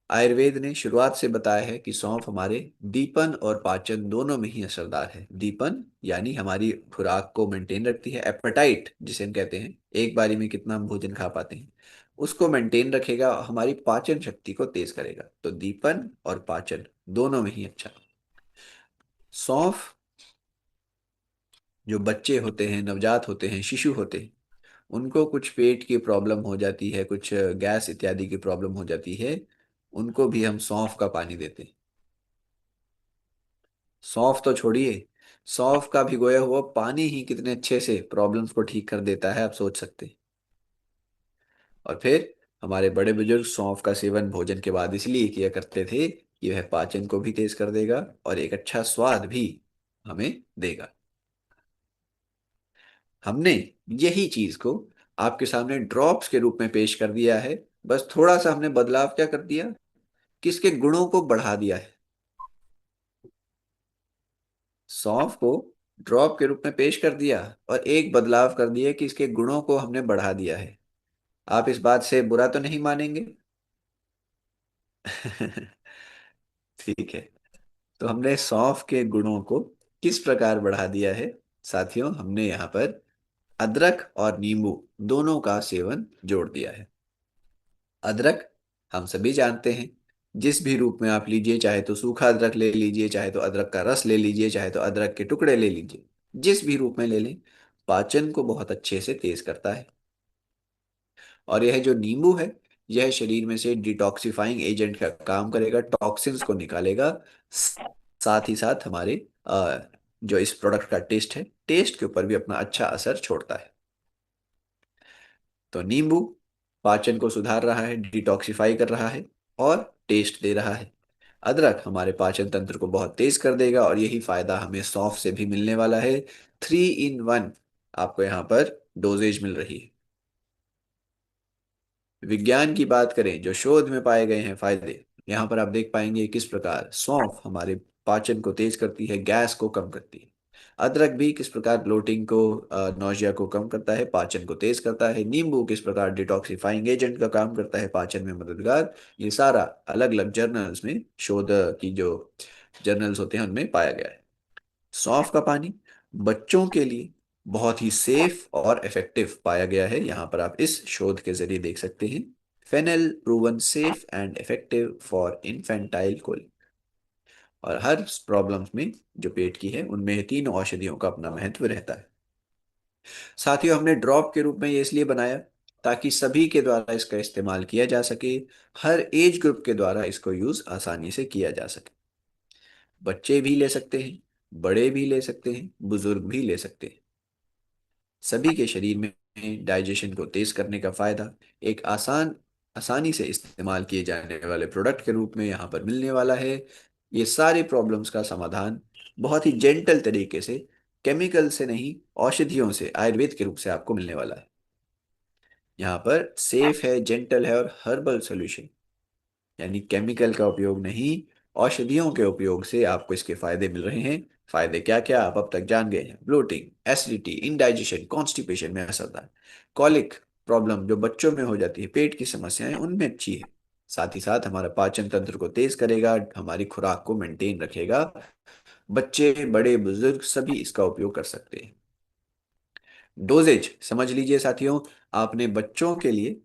आयुर्वेद ने शुरुआत से बताया है कि सौंफ हमारे दीपन और पाचन दोनों में ही असरदार है। दीपन यानी हमारी खुराक को मेंटेन रखती है, एपेटाइट जिसे हम कहते हैं, एक बारी में कितना हम भोजन खा पाते हैं, उसको मेंटेन रखेगा, हमारी पाचन शक्ति को तेज करेगा। तो दीपन और पाचन दोनों में ही अच्छा। सौंफ, जो बच्चे होते हैं, नवजात होते हैं, शिशु होते हैं, उनको कुछ पेट की प्रॉब्लम हो जाती है, कुछ गैस इत्यादि की प्रॉब्लम हो जाती है, उनको भी हम सौंफ का पानी देते हैं। सौंफ तो छोड़िए, सौंफ का भिगोया हुआ पानी ही कितने अच्छे से प्रॉब्लम्स को ठीक कर देता है, आप सोच सकते हैं। और फिर हमारे बड़े बुजुर्ग सौंफ का सेवन भोजन के बाद इसलिए किया करते थे कि वह पाचन को भी तेज कर देगा और एक अच्छा स्वाद भी हमें देगा। हमने यही चीज को आपके सामने ड्रॉप्स के रूप में पेश कर दिया है। बस थोड़ा सा हमने बदलाव क्या कर दिया, किसके गुणों को बढ़ा दिया है। सौंफ को ड्रॉप के रूप में पेश कर दिया और एक बदलाव कर दिया कि इसके गुणों को हमने बढ़ा दिया है। आप इस बात से बुरा तो नहीं मानेंगे? ठीक है। तो हमने सौंफ के गुणों को किस प्रकार बढ़ा दिया है साथियों, हमने यहाँ पर अदरक और नींबू दोनों का सेवन जोड़ दिया है। अदरक हम सभी जानते हैं, जिस भी रूप में आप लीजिए, चाहे तो सूखा अदरक ले लीजिए, चाहे तो अदरक का रस ले लीजिए, चाहे तो अदरक के टुकड़े ले लीजिए, जिस भी रूप में ले लें, पाचन को बहुत अच्छे से तेज करता है। और यह जो नींबू है, यह शरीर में से डिटॉक्सिफाइंग एजेंट का काम करेगा, टॉक्सिन्स को निकालेगा। स- साथ ही साथ हमारे जो इस प्रोडक्ट का टेस्ट है, टेस्ट के ऊपर भी अपना अच्छा असर छोड़ता है। तो नींबू पाचन को सुधार रहा है, डिटॉक्सिफाई कर रहा है और टेस्ट दे रहा है। अदरक हमारे पाचन तंत्र को बहुत तेज कर देगा, और यही फायदा हमें सौंफ से भी मिलने वाला है। 3 in 1 आपको यहाँ पर डोजेज मिल रही है। विज्ञान की बात करें, जो शोध में पाए गए हैं फायदे, यहाँ पर आप देख पाएंगे किस प्रकार सौंफ हमारे पाचन को तेज करती है, गैस को कम करती है। अदरक भी किस प्रकार ब्लोटिंग को, नौजिया को कम करता है, पाचन को तेज करता है। नींबू किस प्रकार डिटॉक्सिफाइंग एजेंट का काम करता है, पाचन में मददगार। ये सारा अलग अलग जर्नल्स में, शोध की जो जर्नल्स होते हैं उनमें पाया गया है। सौंफ का पानी बच्चों के लिए बहुत ही सेफ और इफेक्टिव पाया गया है, यहाँ पर आप इस शोध के जरिए देख सकते हैं। Fennel proven safe and effective for infantile colic. और हर प्रॉब्लम्स में जो पेट की है, उनमें तीनों औषधियों का अपना महत्व रहता है। साथियों, हमने ड्रॉप के रूप में ये इसलिए बनाया ताकि सभी के द्वारा इसका इस्तेमाल किया जा सके, हर एज ग्रुप के द्वारा इसको यूज आसानी से किया जा सके। बच्चे भी ले सकते हैं, बड़े भी ले सकते हैं, बुजुर्ग भी ले सकते हैं। सभी के शरीर में डाइजेशन को तेज करने का फायदा एक आसानी से इस्तेमाल किए जाने वाले प्रोडक्ट के रूप में यहाँ पर मिलने वाला है। ये सारी प्रॉब्लम्स का समाधान बहुत ही जेंटल तरीके से, केमिकल से नहीं, औषधियों से, आयुर्वेद के रूप से आपको मिलने वाला है। यहाँ पर सेफ है, जेंटल है और हर्बल सॉल्यूशन, यानी केमिकल का उपयोग नहीं, औषधियों के उपयोग से आपको इसके फायदे मिल रहे हैं। फायदे क्या क्या आप अब तक जान गए हैं। ब्लोटिंग, एसिडिटी, इंडाइजेशन, कॉन्स्टिपेशन में असरदार, कॉलिक प्रॉब्लम जो बच्चों में हो जाती है, पेट की समस्याएं, उनमें अच्छी है। साथ ही साथ हमारा पाचन तंत्र को तेज करेगा, हमारी खुराक को मेंटेन रखेगा। बच्चे, बड़े, बुजुर्ग सभी इसका उपयोग कर सकते हैं। डोजेज समझ लीजिए साथियों, आपने बच्चों के लिए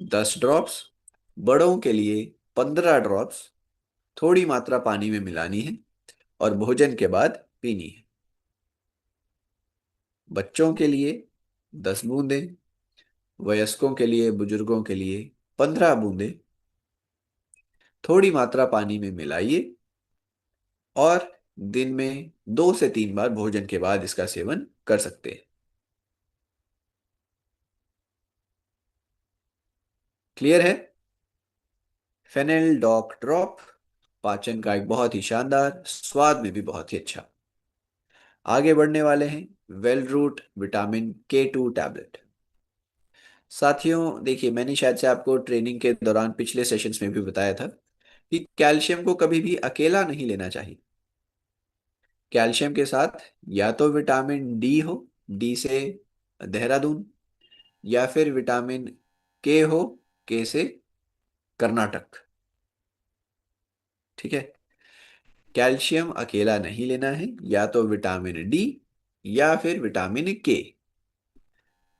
10 ड्रॉप्स, बड़ों के लिए 15 ड्रॉप्स थोड़ी मात्रा पानी में मिलानी है और भोजन के बाद पीनी है। बच्चों के लिए 10 बूंदें, वयस्कों के लिए, बुजुर्गों के लिए 15 बूंदें थोड़ी मात्रा पानी में मिलाइए, और दिन में 2 से 3 बार भोजन के बाद इसका सेवन कर सकते हैं। क्लियर है? फेनेल डॉक ड्रॉप पाचन का एक बहुत ही शानदार, स्वाद में भी बहुत ही अच्छा। आगे बढ़ने वाले हैं well root vitamin K2 tablet. साथियों देखिए, मैंने शायद से आपको ट्रेनिंग के दौरान पिछले सेशंस में भी बताया था कि कैल्शियम को कभी भी अकेला नहीं लेना चाहिए। कैल्शियम के साथ या तो विटामिन डी हो, डी से देहरादून, या फिर विटामिन के हो, के से कर्नाटक। ठीक है, कैल्शियम अकेला नहीं लेना है, या तो विटामिन डी या फिर विटामिन के।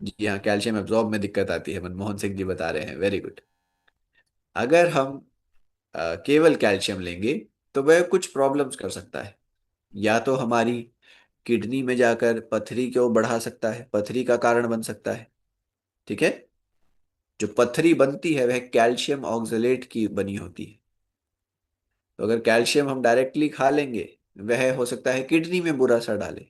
जी हाँ, कैल्शियम एब्जॉर्ब में दिक्कत आती है, मनमोहन सिंह जी बता रहे हैं, वेरी गुड। अगर हम केवल कैल्शियम लेंगे तो वह कुछ प्रॉब्लम्स कर सकता है। या तो हमारी किडनी में जाकर पथरी को बढ़ा सकता है, पथरी का कारण बन सकता है। ठीक है, जो पथरी बनती है वह कैल्शियम ऑक्सलेट की बनी होती है। तो अगर कैल्शियम हम डायरेक्टली खा लेंगे, वह हो सकता है किडनी में बुरा असर डाले।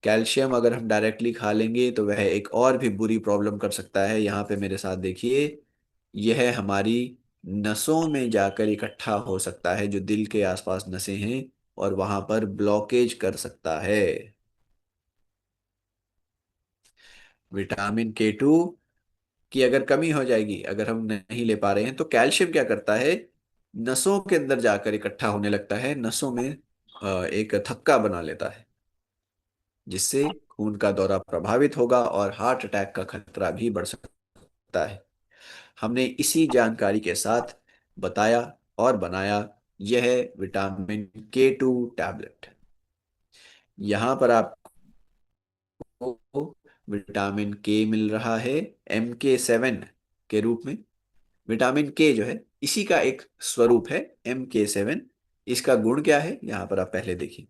कैल्शियम अगर हम डायरेक्टली खा लेंगे तो वह एक और भी बुरी प्रॉब्लम कर सकता है। यहाँ पे मेरे साथ देखिए, यह हमारी नसों में जाकर इकट्ठा हो सकता है, जो दिल के आसपास नसें हैं, और वहां पर ब्लॉकेज कर सकता है। विटामिन K2 की अगर कमी हो जाएगी, अगर हम नहीं ले पा रहे हैं, तो कैल्शियम क्या करता है, नसों के अंदर जाकर इकट्ठा होने लगता है, नसों में एक थक्का बना लेता है, जिससे खून का दौरा प्रभावित होगा और हार्ट अटैक का खतरा भी बढ़ सकता है। हमने इसी जानकारी के साथ बताया और बनाया यह विटामिन K2 टैबलेट। यहाँ पर आपको विटामिन के मिल रहा है MK7 के रूप में। विटामिन के जो है इसी का एक स्वरूप है MK7। इसका गुण क्या है यहाँ पर आप पहले देखिए।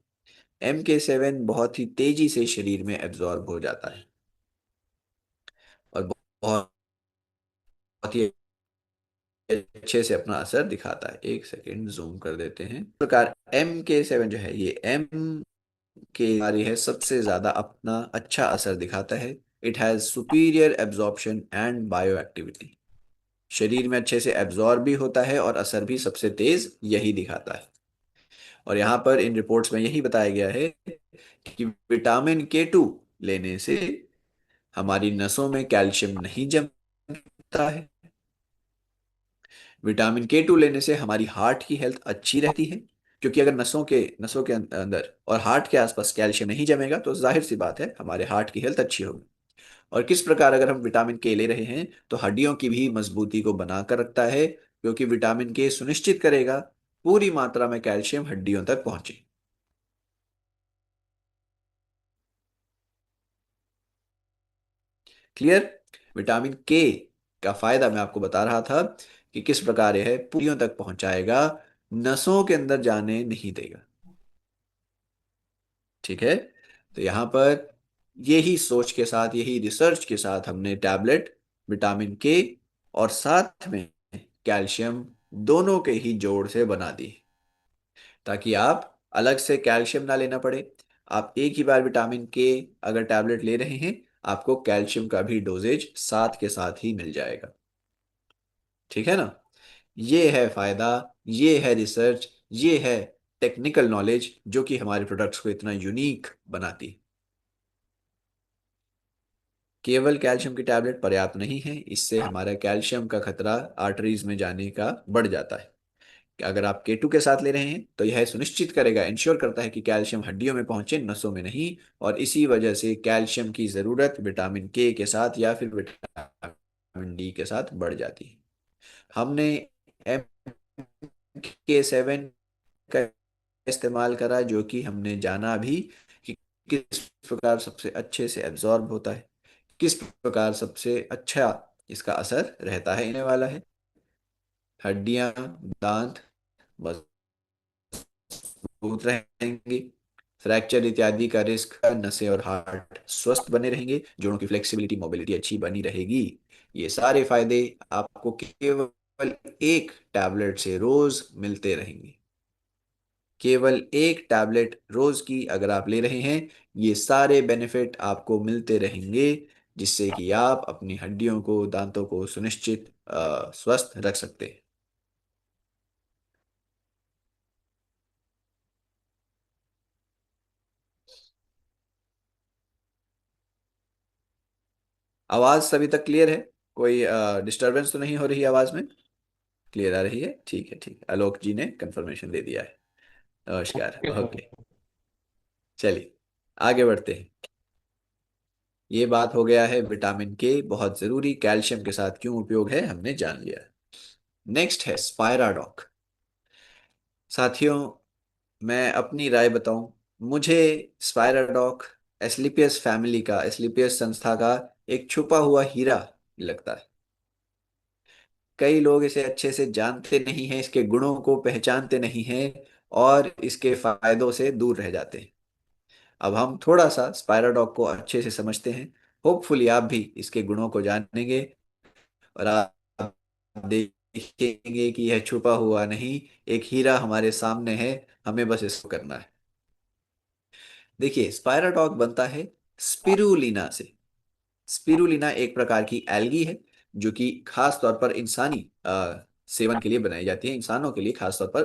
MK7 बहुत ही तेजी से शरीर में एब्जॉर्ब हो जाता है और बहुत ही अच्छे से अपना असर दिखाता है। एक सेकेंड जूम कर देते हैं। इस प्रकार MK7 जो है ये एम के बीमारी है सबसे ज्यादा अपना अच्छा असर दिखाता है। It has superior absorption and bio activity. शरीर में अच्छे से एब्जॉर्ब भी होता है और असर भी सबसे तेज यही दिखाता है। और यहाँ पर इन रिपोर्ट्स में यही बताया गया है कि विटामिन K2 लेने से हमारी नसों में कैल्शियम नहीं जमता है। विटामिन K2 लेने से हमारी हार्ट की हेल्थ अच्छी रहती है, क्योंकि अगर नसों के अंदर और हार्ट के आसपास कैल्शियम नहीं जमेगा तो जाहिर सी बात है हमारे हार्ट की हेल्थ अच्छी होगी। और किस प्रकार अगर हम विटामिन K ले रहे हैं तो हड्डियों की भी मजबूती को बनाकर रखता है, क्योंकि विटामिन K सुनिश्चित करेगा पूरी मात्रा में कैल्शियम हड्डियों तक पहुंचे। क्लियर। विटामिन K का फायदा मैं आपको बता रहा था कि किस प्रकार यह पूरियों तक पहुंचाएगा, नसों के अंदर जाने नहीं देगा। ठीक है। तो यहाँ पर यही सोच के साथ, यही रिसर्च के साथ हमने टैबलेट विटामिन K और साथ में कैल्शियम दोनों के ही जोड़ से बना दी, ताकि आप अलग से कैल्शियम ना लेना पड़े। आप एक ही बार विटामिन K अगर टैबलेट ले रहे हैं, आपको कैल्शियम का भी डोजेज साथ के साथ ही मिल जाएगा। ठीक है ना। ये है फायदा, ये है रिसर्च, ये है टेक्निकल नॉलेज जो कि हमारे प्रोडक्ट्स को इतना यूनिक बनाती है। केवल कैल्शियम की टैबलेट पर्याप्त नहीं है, इससे हमारा कैल्शियम का खतरा आर्टरीज में जाने का बढ़ जाता है। कि अगर आप K2 के साथ ले रहे हैं तो यह सुनिश्चित करेगा, इंश्योर करता है कि कैल्शियम हड्डियों में पहुंचे, नसों में नहीं। और इसी वजह से कैल्शियम की जरूरत विटामिन K के साथ या फिर विटामिन D के साथ बढ़ जाती है। हमने MK7 का इस्तेमाल करा, जो कि हमने जाना भी कि किस प्रकार सबसे अच्छे से एब्जॉर्ब होता है, किस प्रकार सबसे अच्छा इसका असर रहता है, इन्हें वाला है। हड्डियां, दांत मजबूत रहेंगे, फ्रैक्चर इत्यादि का रिस्क, नसें और हार्ट स्वस्थ बने रहेंगे, जोड़ों की फ्लेक्सिबिलिटी मोबिलिटी अच्छी बनी रहेगी। ये सारे फायदे आपको केवल एक टैबलेट से रोज मिलते रहेंगे। केवल एक टैबलेट रोज की अगर आप ले रहे हैं, ये सारे बेनिफिट आपको मिलते रहेंगे, जिससे कि आप अपनी हड्डियों को, दांतों को सुनिश्चित स्वस्थ रख सकते हैं। आवाज सभी तक क्लियर है? कोई डिस्टरबेंस तो नहीं हो रही आवाज में? क्लियर आ रही है, ठीक है, ठीक है। आलोक जी ने कंफर्मेशन दे दिया है। नमस्कार, ओके सर। ओके। चलिए आगे बढ़ते हैं। ये बात हो गया है विटामिन K बहुत जरूरी कैल्शियम के साथ क्यों उपयोग है, हमने जान लिया। नेक्स्ट है स्पायराडॉक। साथियों, मैं अपनी राय बताऊं, मुझे स्पायराडॉक एस्क्लेपियस फैमिली का, एस्क्लेपियस संस्था का एक छुपा हुआ हीरा लगता है। कई लोग इसे अच्छे से जानते नहीं हैं, इसके गुणों को पहचानते नहीं हैं और इसके फायदों से दूर रह जाते हैं। अब हम थोड़ा सा स्पायराडॉक को अच्छे से समझते हैं। होपफुली आप भी इसके गुणों को जानेंगे और आप देखेंगे कि यह छुपा हुआ नहीं, एक हीरा हमारे सामने है, हमें बस इसको करना है। देखिए, स्पायराडॉक बनता है स्पिरुलिना से। स्पिरुलिना एक प्रकार की एल्गी है, जो कि खास तौर पर इंसानी सेवन के लिए बनाई जाती है, इंसानों के लिए खास तौर पर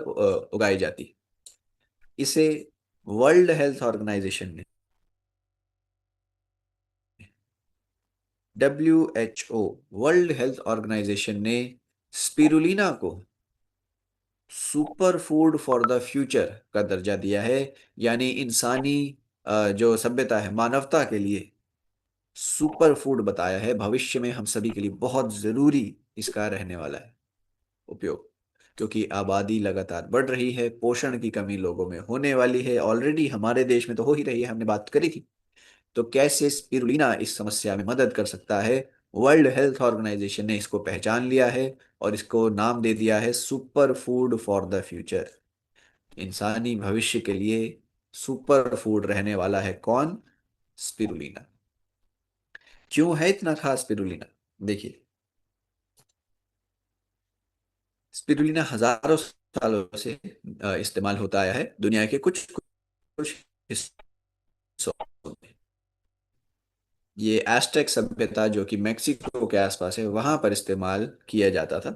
उगाई जाती है। इसे वर्ल्ड हेल्थ ऑर्गेनाइजेशन ने, WHO, वर्ल्ड हेल्थ ऑर्गेनाइजेशन ने स्पिरुलिना को super food for the future का दर्जा दिया है। यानी इंसानी जो सभ्यता है, मानवता के लिए सुपर फूड बताया है। भविष्य में हम सभी के लिए बहुत जरूरी इसका रहने वाला है उपयोग। क्योंकि आबादी लगातार बढ़ रही है, पोषण की कमी लोगों में होने वाली है, ऑलरेडी हमारे देश में तो हो ही रही है, हमने बात करी थी। तो कैसे स्पिरुलिना इस समस्या में मदद कर सकता है? वर्ल्ड हेल्थ ऑर्गेनाइजेशन ने इसको पहचान लिया है और इसको नाम दे दिया है super food for the future. इंसानी भविष्य के लिए सुपर फूड रहने वाला है कौन? स्पिरुलिना। क्यों है इतना खास स्पिरुलिना? देखिए, स्पिरुलिना हजारों सालों से इस्तेमाल होता आया है दुनिया के कुछ कुछ हिस्सों में। ये एस्टेक सभ्यता जो कि मेक्सिको के आसपास है वहां पर इस्तेमाल किया जाता था।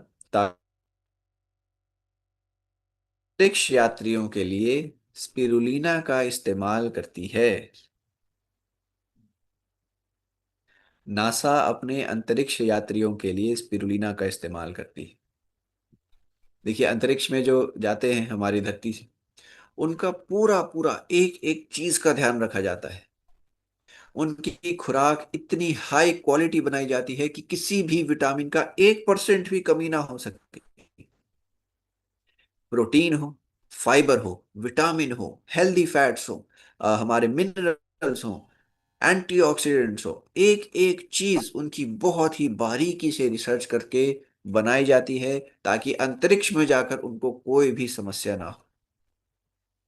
अंतरिक्ष यात्रियों के लिए स्पिरुलिना का इस्तेमाल करती है। नासा अपने अंतरिक्ष यात्रियों के लिए स्पिरुलिना का इस्तेमाल करती है। देखिए, अंतरिक्ष में जो जाते हैं हमारी धरती से, उनका पूरा पूरा एक एक चीज का ध्यान रखा जाता है। उनकी खुराक इतनी हाई क्वालिटी बनाई जाती है कि किसी भी विटामिन का 1% भी कमी ना हो सके। प्रोटीन हो, फाइबर हो, विटामिन हो, हेल्दी फैट्स हो, हमारे मिनरल्स हो, एंटीऑक्सीडेंट्स हो, एक एक चीज उनकी बहुत ही बारीकी से रिसर्च करके बनाई जाती है, ताकि अंतरिक्ष में जाकर उनको कोई भी समस्या ना हो।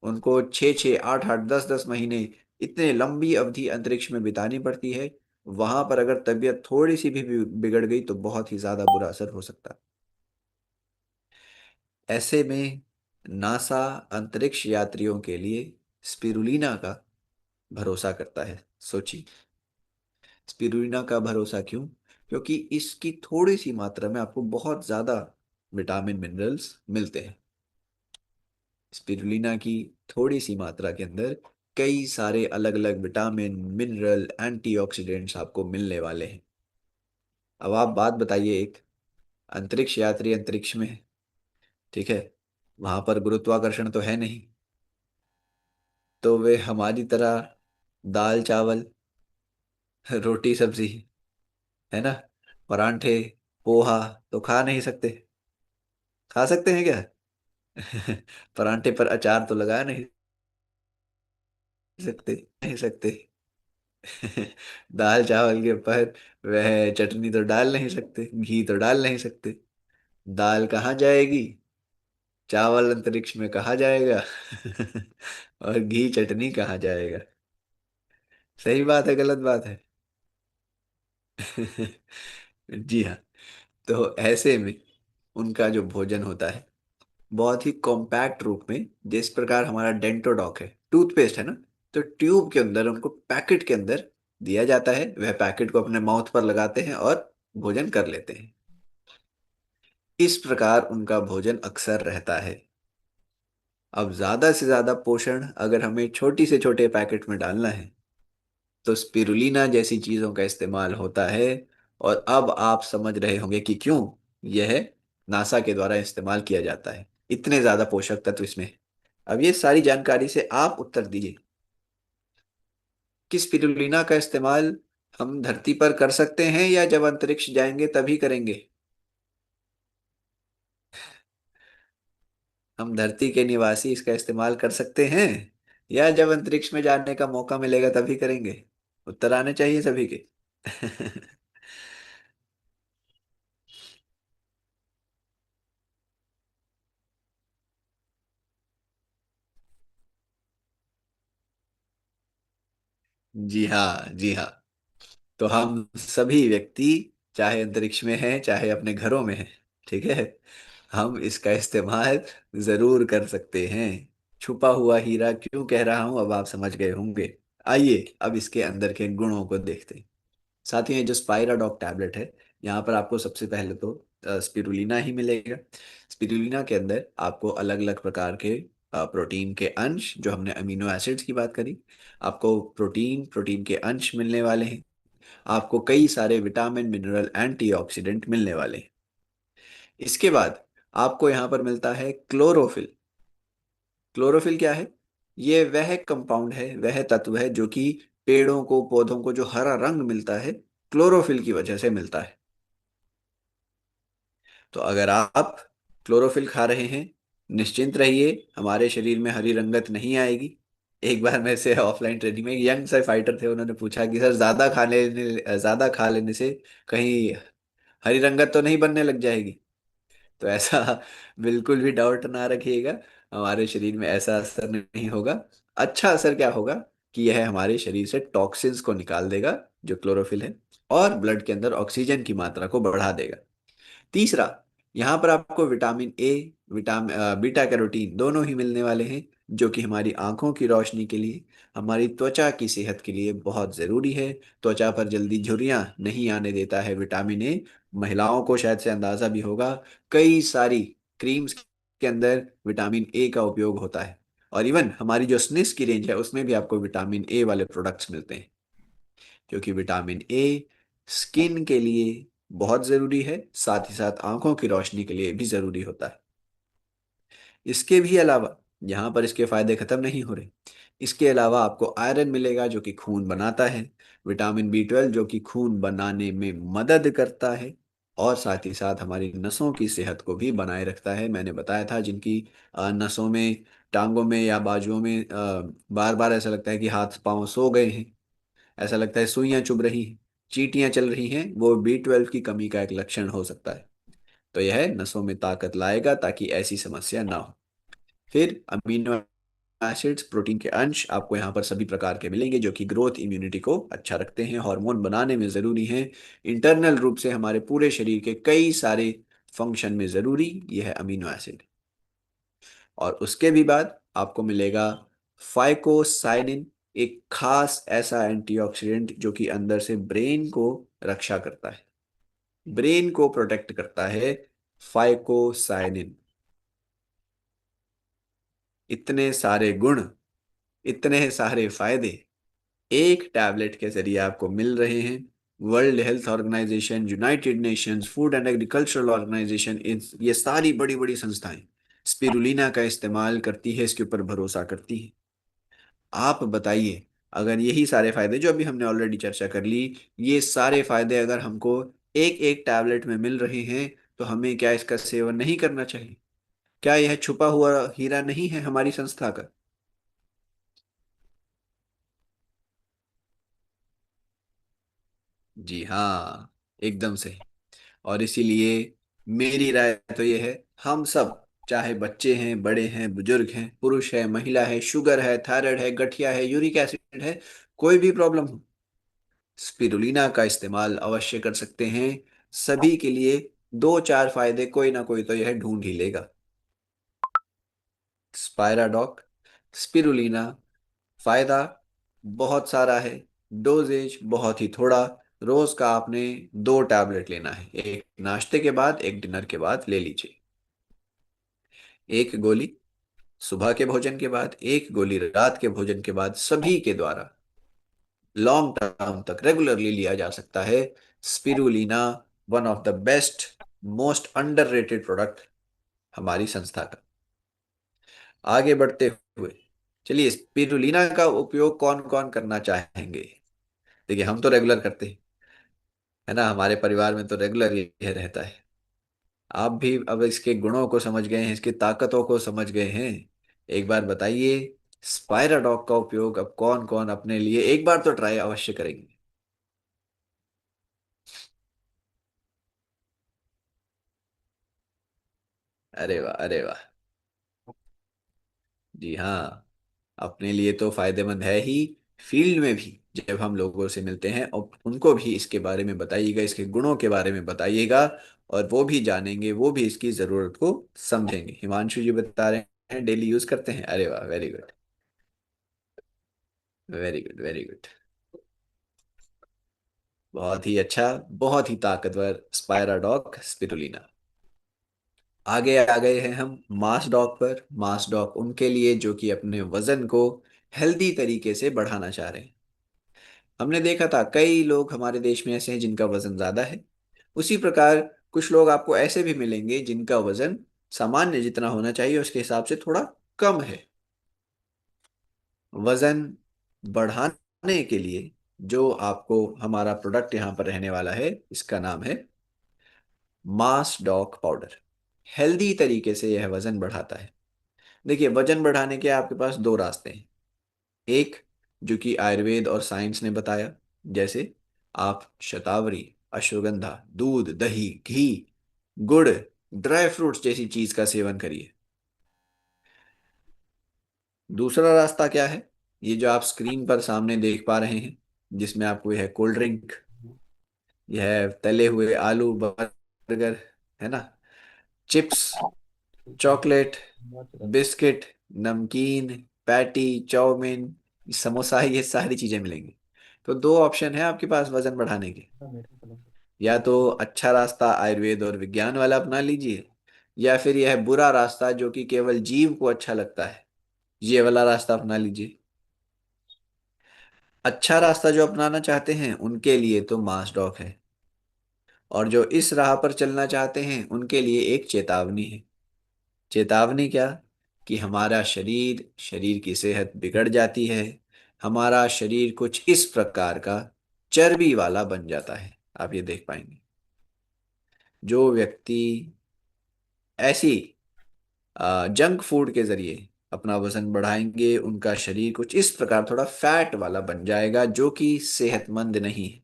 उनको 6 6 8 8 10 10 महीने, इतने लंबी अवधि अंतरिक्ष में बितानी पड़ती है। वहां पर अगर तबीयत थोड़ी सी भी बिगड़ गई तो बहुत ही ज्यादा बुरा असर हो सकता है। ऐसे में नासा अंतरिक्ष यात्रियों के लिए स्पिरुलिना का भरोसा करता है। सोचिए, स्पिरुलिना का भरोसा क्यों? क्योंकि इसकी थोड़ी सी मात्रा में आपको बहुत ज्यादा विटामिन मिनरल्स मिलते हैं। स्पिरुलिना की थोड़ी सी मात्रा के अंदर कई सारे अलग अलग विटामिन, मिनरल, एंटीऑक्सीडेंट्स आपको मिलने वाले हैं। अब आप बात बताइए, एक अंतरिक्ष यात्री अंतरिक्ष में है, ठीक है, वहां पर गुरुत्वाकर्षण तो है नहीं, तो वे हमारी तरह दाल चावल रोटी सब्जी, है ना, परांठे, पोहा तो खा नहीं सकते। खा सकते हैं क्या? परांठे पर अचार तो लगा नहीं सकते, नहीं सकते। दाल चावल के ऊपर वह चटनी तो डाल नहीं सकते, घी तो डाल नहीं सकते। दाल कहाँ जाएगी? चावल अंतरिक्ष में कहाँ जाएगा? और घी चटनी कहाँ जाएगा? सही बात है, गलत बात है? जी हाँ। तो ऐसे में उनका जो भोजन होता है बहुत ही कॉम्पैक्ट रूप में, जिस प्रकार हमारा डेंटोडॉक है, टूथपेस्ट है ना, तो ट्यूब के अंदर उनको पैकेट के अंदर दिया जाता है। वह पैकेट को अपने माउथ पर लगाते हैं और भोजन कर लेते हैं। इस प्रकार उनका भोजन अक्सर रहता है। अब ज्यादा से ज्यादा पोषण अगर हमें छोटी से छोटे पैकेट में डालना है तो स्पिरुलिना जैसी चीजों का इस्तेमाल होता है। और अब आप समझ रहे होंगे कि क्यों यह नासा के द्वारा इस्तेमाल किया जाता है, इतने ज्यादा पोषक तत्व इसमें। अब ये सारी जानकारी से आप उत्तर दीजिए कि स्पिरुलिना का इस्तेमाल हम धरती पर कर सकते हैं या जब अंतरिक्ष जाएंगे तभी करेंगे? हम धरती के निवासी इसका इस्तेमाल कर सकते हैं या जब अंतरिक्ष में जाने का मौका मिलेगा तभी करेंगे? उत्तर आने चाहिए सभी के। जी हाँ, जी हाँ। तो हम सभी व्यक्ति, चाहे अंतरिक्ष में हैं चाहे अपने घरों में हैं, ठीक है, हम इसका इस्तेमाल जरूर कर सकते हैं। छुपा हुआ हीरा क्यों कह रहा हूं अब आप समझ गए होंगे। आइए अब इसके अंदर के गुणों को देखते हैं। साथियों, ये जो स्पाइराडॉक टैबलेट है, यहाँ पर आपको सबसे पहले तो स्पिरुलिना ही मिलेगा। स्पिरुलिना के अंदर आपको अलग अलग प्रकार के प्रोटीन के अंश, जो हमने अमीनो एसिड्स की बात करी, आपको प्रोटीन प्रोटीन के अंश मिलने वाले हैं। आपको कई सारे विटामिन, मिनरल, एंटीऑक्सीडेंट मिलने वाले हैं। इसके बाद आपको यहाँ पर मिलता है क्लोरोफिल। क्लोरोफिल क्या है? ये वह कंपाउंड है, वह तत्व है जो कि पेड़ों को, पौधों को जो हरा रंग मिलता है, क्लोरोफिल की वजह से मिलता है। तो अगर आप क्लोरोफिल खा रहे हैं, निश्चिंत रहिए, हमारे शरीर में हरी रंगत नहीं आएगी। एक बार मैं से ऑफलाइन ट्रेनिंग में एक यंग से फाइटर थे, उन्होंने पूछा कि सर ज्यादा खा लेने से कहीं हरी रंगत तो नहीं बनने लग जाएगी? तो ऐसा बिल्कुल भी डाउट ना रखिएगा, हमारे शरीर में ऐसा असर नहीं होगा। अच्छा असर क्या होगा कि यह हमारे शरीर से टॉक्सिन्स को निकाल देगा, जो क्लोरोफिल है, और ब्लड के अंदर ऑक्सीजन की मात्रा को बढ़ा देगा। तीसरा, यहाँ पर आपको vitamin A, vitamin beta carotene दोनों ही मिलने वाले हैं, जो कि हमारी आंखों की रोशनी के लिए, हमारी त्वचा की सेहत के लिए बहुत ज़रूरी है। त्वचा पर जल्दी झुर्रियाँ नहीं आने देता है विटामिन ए। महिलाओं को शायद से अंदाज़ा भी होगा, कई सारी क्रीम्स के अंदर विटामिन ए का उपयोग होता है। और इवन हमारी जो स्निस की रेंज है उसमें भी आपको विटामिन ए वाले प्रोडक्ट्स मिलते हैं, क्योंकि विटामिन ए स्किन के लिए बहुत ज़रूरी है, साथ ही साथ आंखों की रोशनी के लिए भी ज़रूरी होता है। इसके भी अलावा, यहाँ पर इसके फायदे खत्म नहीं हो रहे, इसके अलावा आपको आयरन मिलेगा जो कि खून बनाता है, विटामिन बी 12 जो कि खून बनाने में मदद करता है, और साथ ही साथ हमारी नसों की सेहत को भी बनाए रखता है। मैंने बताया था जिनकी नसों में, टांगों में या बाजुओं में बार बार ऐसा लगता है कि हाथ पांव सो गए हैं, ऐसा लगता है सुइयां चुभ रही हैं, चींटियां चल रही हैं, वो बी 12 की कमी का एक लक्षण हो सकता है। तो यह नसों में ताकत लाएगा ताकि ऐसी समस्या ना हो। फिर अमीनो एसिड्स, प्रोटीन के अंश आपको यहाँ पर सभी प्रकार के मिलेंगे, जो कि ग्रोथ इम्यूनिटी को अच्छा रखते हैं, हार्मोन बनाने में ज़रूरी हैं, इंटरनल रूप से हमारे पूरे शरीर के कई सारे फंक्शन में ज़रूरी यह है अमीनो एसिड। और उसके भी बाद आपको मिलेगा फाइकोसाइनिन, एक खास ऐसा एंटीऑक्सीडेंट जो कि अंदर से ब्रेन को रक्षा करता है, ब्रेन को प्रोटेक्ट करता है। फाइकोसाइनिन, इतने सारे गुण, इतने सारे फायदे एक टैबलेट के जरिए आपको मिल रहे हैं। World Health Organization, United Nations, Food and Agricultural Organization, ये सारी बड़ी बड़ी संस्थाएं स्पिरुलिना का इस्तेमाल करती है, इसके ऊपर भरोसा करती है। आप बताइए, अगर यही सारे फायदे जो अभी हमने ऑलरेडी चर्चा कर ली, ये सारे फायदे अगर हमको एक एक टैबलेट में मिल रहे हैं, तो हमें क्या इसका सेवन नहीं करना चाहिए? क्या यह छुपा हुआ हीरा नहीं है हमारी संस्था का? जी हाँ, एकदम सही। और इसीलिए मेरी राय तो ये है, हम सब, चाहे बच्चे हैं, बड़े हैं, बुजुर्ग हैं, पुरुष है, महिला है, शुगर है, थायराइड है, गठिया है, यूरिक एसिड है, कोई भी प्रॉब्लम हो, स्पिरुलिना का इस्तेमाल अवश्य कर सकते हैं। सभी के लिए दो चार फायदे कोई ना कोई तो यह ढूंढ ही लेगा। स्पायराडॉक, स्पिरुलिना, फायदा बहुत सारा है, डोजेज बहुत ही थोड़ा। रोज का आपने 2 टैबलेट लेना है, एक नाश्ते के बाद, एक डिनर के बाद ले लीजिए। एक गोली सुबह के भोजन के बाद, एक गोली रात के भोजन के बाद, सभी के द्वारा लॉन्ग टर्म तक रेगुलरली लिया जा सकता है। Spirulina, one of the best, most underrated product हमारी संस्था का। आगे बढ़ते हुए, चलिए, स्पिरुलिना का उपयोग कौन कौन करना चाहेंगे? देखिए, हम तो रेगुलर करते हैं, है ना, हमारे परिवार में तो रेगुलर ये रहता है। आप भी अब इसके गुणों को समझ गए हैं, इसकी ताकतों को समझ गए हैं। एक बार बताइए, स्पायराडॉक का उपयोग अब कौन कौन अपने लिए एक बार तो ट्राई अवश्य करेंगे? अरे वाह, अरे वाह। जी हाँ, अपने लिए तो फायदेमंद है ही, फील्ड में भी जब हम लोगों से मिलते हैं और उनको भी इसके बारे में बताइएगा, इसके गुणों के बारे में बताइएगा, और वो भी जानेंगे, वो भी इसकी जरूरत को समझेंगे। हिमांशु जी बता रहे हैं डेली यूज करते हैं, अरे वाह, very good, very good, very good. बहुत ही अच्छा, बहुत ही ताकतवर स्पायराडॉक स्पिरुलिना। आगे आ गए हैं हम मास डॉग पर। मास डॉग उनके लिए जो कि अपने वजन को हेल्दी तरीके से बढ़ाना चाह रहे हैं। हमने देखा था कई लोग हमारे देश में ऐसे हैं जिनका वजन ज्यादा है, उसी प्रकार कुछ लोग आपको ऐसे भी मिलेंगे जिनका वजन सामान्य जितना होना चाहिए उसके हिसाब से थोड़ा कम है। वजन बढ़ाने के लिए जो आपको हमारा प्रोडक्ट यहाँ पर रहने वाला है, इसका नाम है मास डॉग पाउडर। हेल्दी तरीके से यह वजन बढ़ाता है। देखिए, वजन बढ़ाने के आपके पास दो रास्ते हैं। एक, जो कि आयुर्वेद और साइंस ने बताया, जैसे आप शतावरी, अश्वगंधा, दूध, दही, घी, गुड़, ड्राई फ्रूट्स जैसी चीज का सेवन करिए। दूसरा रास्ता क्या है? ये जो आप स्क्रीन पर सामने देख पा रहे हैं, जिसमें आपको यह कोल्ड ड्रिंक, यह तले हुए आलू, बर्गर, है ना, चिप्स, चॉकलेट, बिस्किट, नमकीन, पैटी, चाउमीन, समोसा, ये सारी चीजें मिलेंगी। तो दो ऑप्शन है आपके पास वजन बढ़ाने के। या तो अच्छा रास्ता आयुर्वेद और विज्ञान वाला अपना लीजिए, या फिर यह बुरा रास्ता जो कि केवल जीव को अच्छा लगता है, ये वाला रास्ता अपना लीजिए। अच्छा रास्ता जो अपनाना चाहते हैं उनके लिए तो मास डॉक है, और जो इस राह पर चलना चाहते हैं उनके लिए एक चेतावनी है। चेतावनी क्या? कि हमारा शरीर, शरीर की सेहत बिगड़ जाती है, हमारा शरीर कुछ इस प्रकार का चर्बी वाला बन जाता है। आप ये देख पाएंगे, जो व्यक्ति ऐसी जंक फूड के जरिए अपना वजन बढ़ाएंगे, उनका शरीर कुछ इस प्रकार थोड़ा फैट वाला बन जाएगा, जो कि सेहतमंद नहीं है।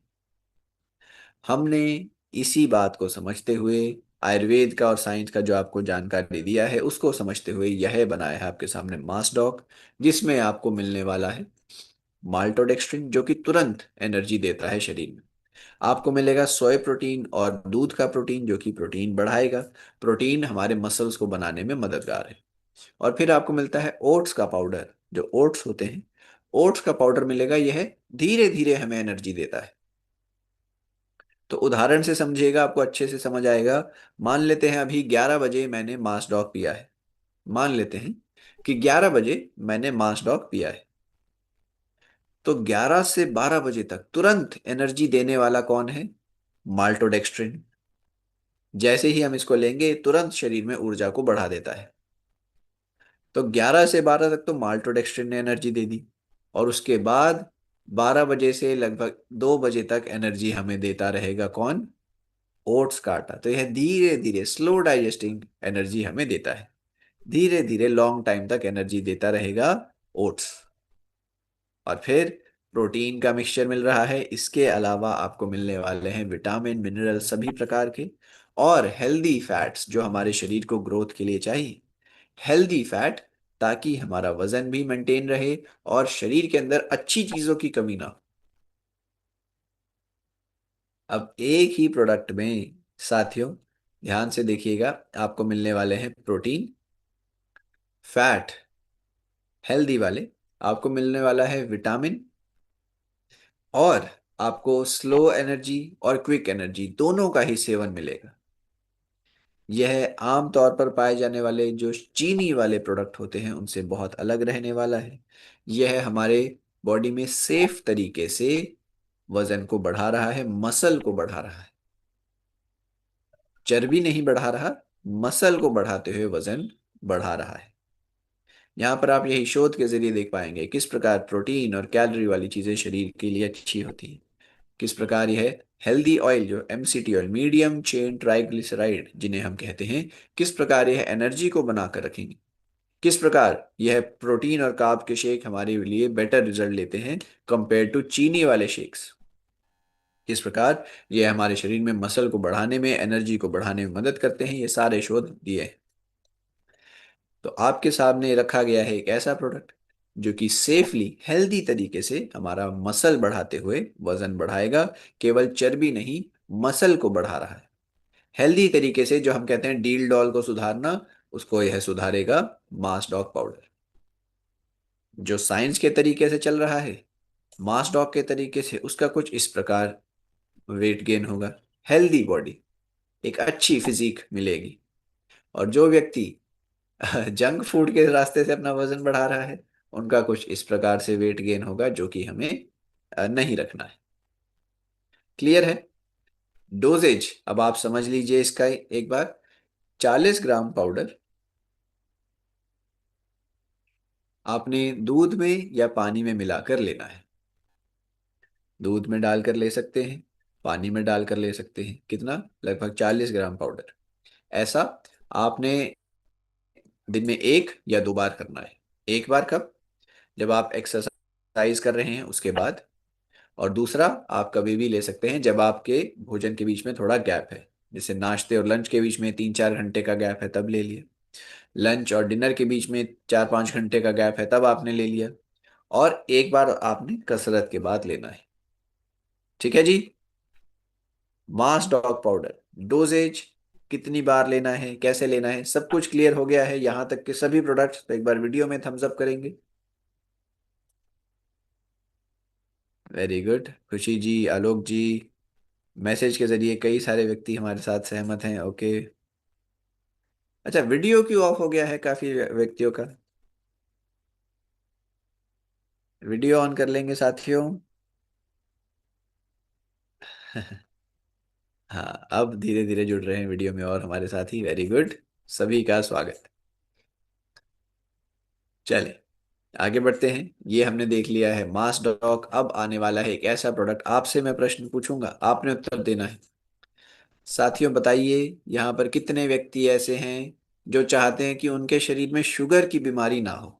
हमने इसी बात को समझते हुए, आयुर्वेद का और साइंस का जो आपको जानकारी दिया है उसको समझते हुए, यह बनाया है आपके सामने मास डॉक, जिसमें आपको मिलने वाला है माल्टोडेक्स्ट्रिन, जो कि तुरंत एनर्जी देता है शरीर में। आपको मिलेगा सोय प्रोटीन और दूध का प्रोटीन, जो कि प्रोटीन बढ़ाएगा। प्रोटीन हमारे मसल्स को बनाने में मददगार है। और फिर आपको मिलता है ओट्स का पाउडर। जो ओट्स होते हैं, ओट्स का पाउडर मिलेगा, यह धीरे धीरे हमें एनर्जी देता है। तो उदाहरण से समझिएगा, आपको अच्छे से समझ आएगा। मान लेते हैं अभी 11 बजे मैंने मास डॉग पिया है। मान लेते हैं कि 11 बजे मैंने मास डॉग पिया है। तो 11 से 12 बजे तक तुरंत एनर्जी देने वाला कौन है? माल्टोडेक्स्ट्रिन। जैसे ही हम इसको लेंगे, तुरंत शरीर में ऊर्जा को बढ़ा देता है। तो 11 से 12 तक तो माल्टोडेक्स्ट्रिन ने एनर्जी दे दी, और उसके बाद 12 बजे से लगभग 2 बजे तक एनर्जी हमें देता रहेगा कौन? ओट्स का आटा। तो यह धीरे धीरे स्लो डाइजेस्टिंग एनर्जी हमें देता है। धीरे धीरे लॉन्ग टाइम तक एनर्जी देता रहेगा ओट्स। और फिर प्रोटीन का मिक्सचर मिल रहा है, इसके अलावा आपको मिलने वाले हैं विटामिन, मिनरल सभी प्रकार के, और हेल्दी फैट्स जो हमारे शरीर को ग्रोथ के लिए चाहिए। हेल्दी फैट, ताकि हमारा वजन भी मेंटेन रहे और शरीर के अंदर अच्छी चीजों की कमी ना हो। अब एक ही प्रोडक्ट में साथियों, ध्यान से देखिएगा, आपको मिलने वाले हैं प्रोटीन, फैट, हेल्दी वाले, आपको मिलने वाला है विटामिन, और आपको स्लो एनर्जी और क्विक एनर्जी दोनों का ही सेवन मिलेगा। यह आम तौर पर पाए जाने वाले जो चीनी वाले प्रोडक्ट होते हैं उनसे बहुत अलग रहने वाला है। यह हमारे बॉडी में सेफ तरीके से वजन को बढ़ा रहा है, मसल को बढ़ा रहा है। चर्बी नहीं बढ़ा रहा, मसल को बढ़ाते हुए वजन बढ़ा रहा है। यहाँ पर आप यही शोध के जरिए देख पाएंगे किस प्रकार प्रोटीन और कैलोरी वाली चीजें शरीर के लिए अच्छी होती हैं। किस प्रकार यह हेल्दी ऑयल, जो MCT oil, medium chain triglyceride जिन्हें हम कहते हैं, किस प्रकार यह एनर्जी को बनाकर रखेंगे। किस प्रकार यह प्रोटीन और कार्ब के शेक हमारे लिए बेटर रिजल्ट लेते हैं कंपेयर टू चीनी वाले शेक्स। किस प्रकार यह हमारे शरीर में मसल को बढ़ाने में, एनर्जी को बढ़ाने में मदद करते हैं, ये सारे शोध दिए हैं। तो आपके सामने रखा गया है एक ऐसा प्रोडक्ट जो कि सेफली, हेल्दी तरीके से हमारा मसल बढ़ाते हुए वजन बढ़ाएगा। केवल चर्बी नहीं, मसल को बढ़ा रहा है। हेल्दी तरीके से, जो हम कहते हैं डील डॉल को सुधारना, उसको यह सुधारेगा मास डॉग पाउडर। जो साइंस के तरीके से चल रहा है, मास डॉग के तरीके से, उसका कुछ इस प्रकार वेट गेन होगा, हेल्दी बॉडी, एक अच्छी फिजिक मिलेगी। और जो व्यक्ति जंक फूड के रास्ते से अपना वजन बढ़ा रहा है, उनका कुछ इस प्रकार से वेट गेन होगा, जो कि हमें नहीं रखना है। क्लियर है? डोजेज अब आप समझ लीजिए इसका एक बार। 40 ग्राम पाउडर आपने दूध में या पानी में मिलाकर लेना है। दूध में डालकर ले सकते हैं, पानी में डालकर ले सकते हैं। कितना? लगभग 40 ग्राम पाउडर। ऐसा आपने दिन में एक या दो बार करना है। एक बार कब? जब आप एक्सरसाइज कर रहे हैं उसके बाद। और दूसरा, आप कभी भी ले सकते हैं जब आपके भोजन के बीच में थोड़ा गैप है। जैसे नाश्ते और लंच के बीच में 3-4 घंटे का गैप है तब ले लिया। लंच और डिनर के बीच में 4-5 घंटे का गैप है तब आपने ले लिया। और एक बार आपने कसरत के बाद लेना है। ठीक है जी। मास डॉग पाउडर, डोजेज, कितनी बार लेना है, कैसे लेना है, सब कुछ क्लियर हो गया है यहाँ तक के सभी प्रोडक्ट्स? तो एक बार वीडियो में थम्स अप करेंगे। वेरी गुड, खुशी जी, आलोक जी। मैसेज के जरिए कई सारे व्यक्ति हमारे साथ सहमत हैं। ओके। अच्छा, वीडियो क्यों ऑफ हो गया है काफी व्यक्तियों का? वीडियो ऑन कर लेंगे साथियों। हाँ, अब धीरे धीरे जुड़ रहे हैं वीडियो में और हमारे साथ ही। वेरी गुड, सभी का स्वागत। चले आगे बढ़ते हैं। ये हमने देख लिया है मास डॉक। अब आने वाला है एक ऐसा प्रोडक्ट, आपसे मैं प्रश्न पूछूंगा, आपने उत्तर देना है। साथियों बताइए, यहाँ पर कितने व्यक्ति ऐसे हैं जो चाहते हैं कि उनके शरीर में शुगर की बीमारी ना हो?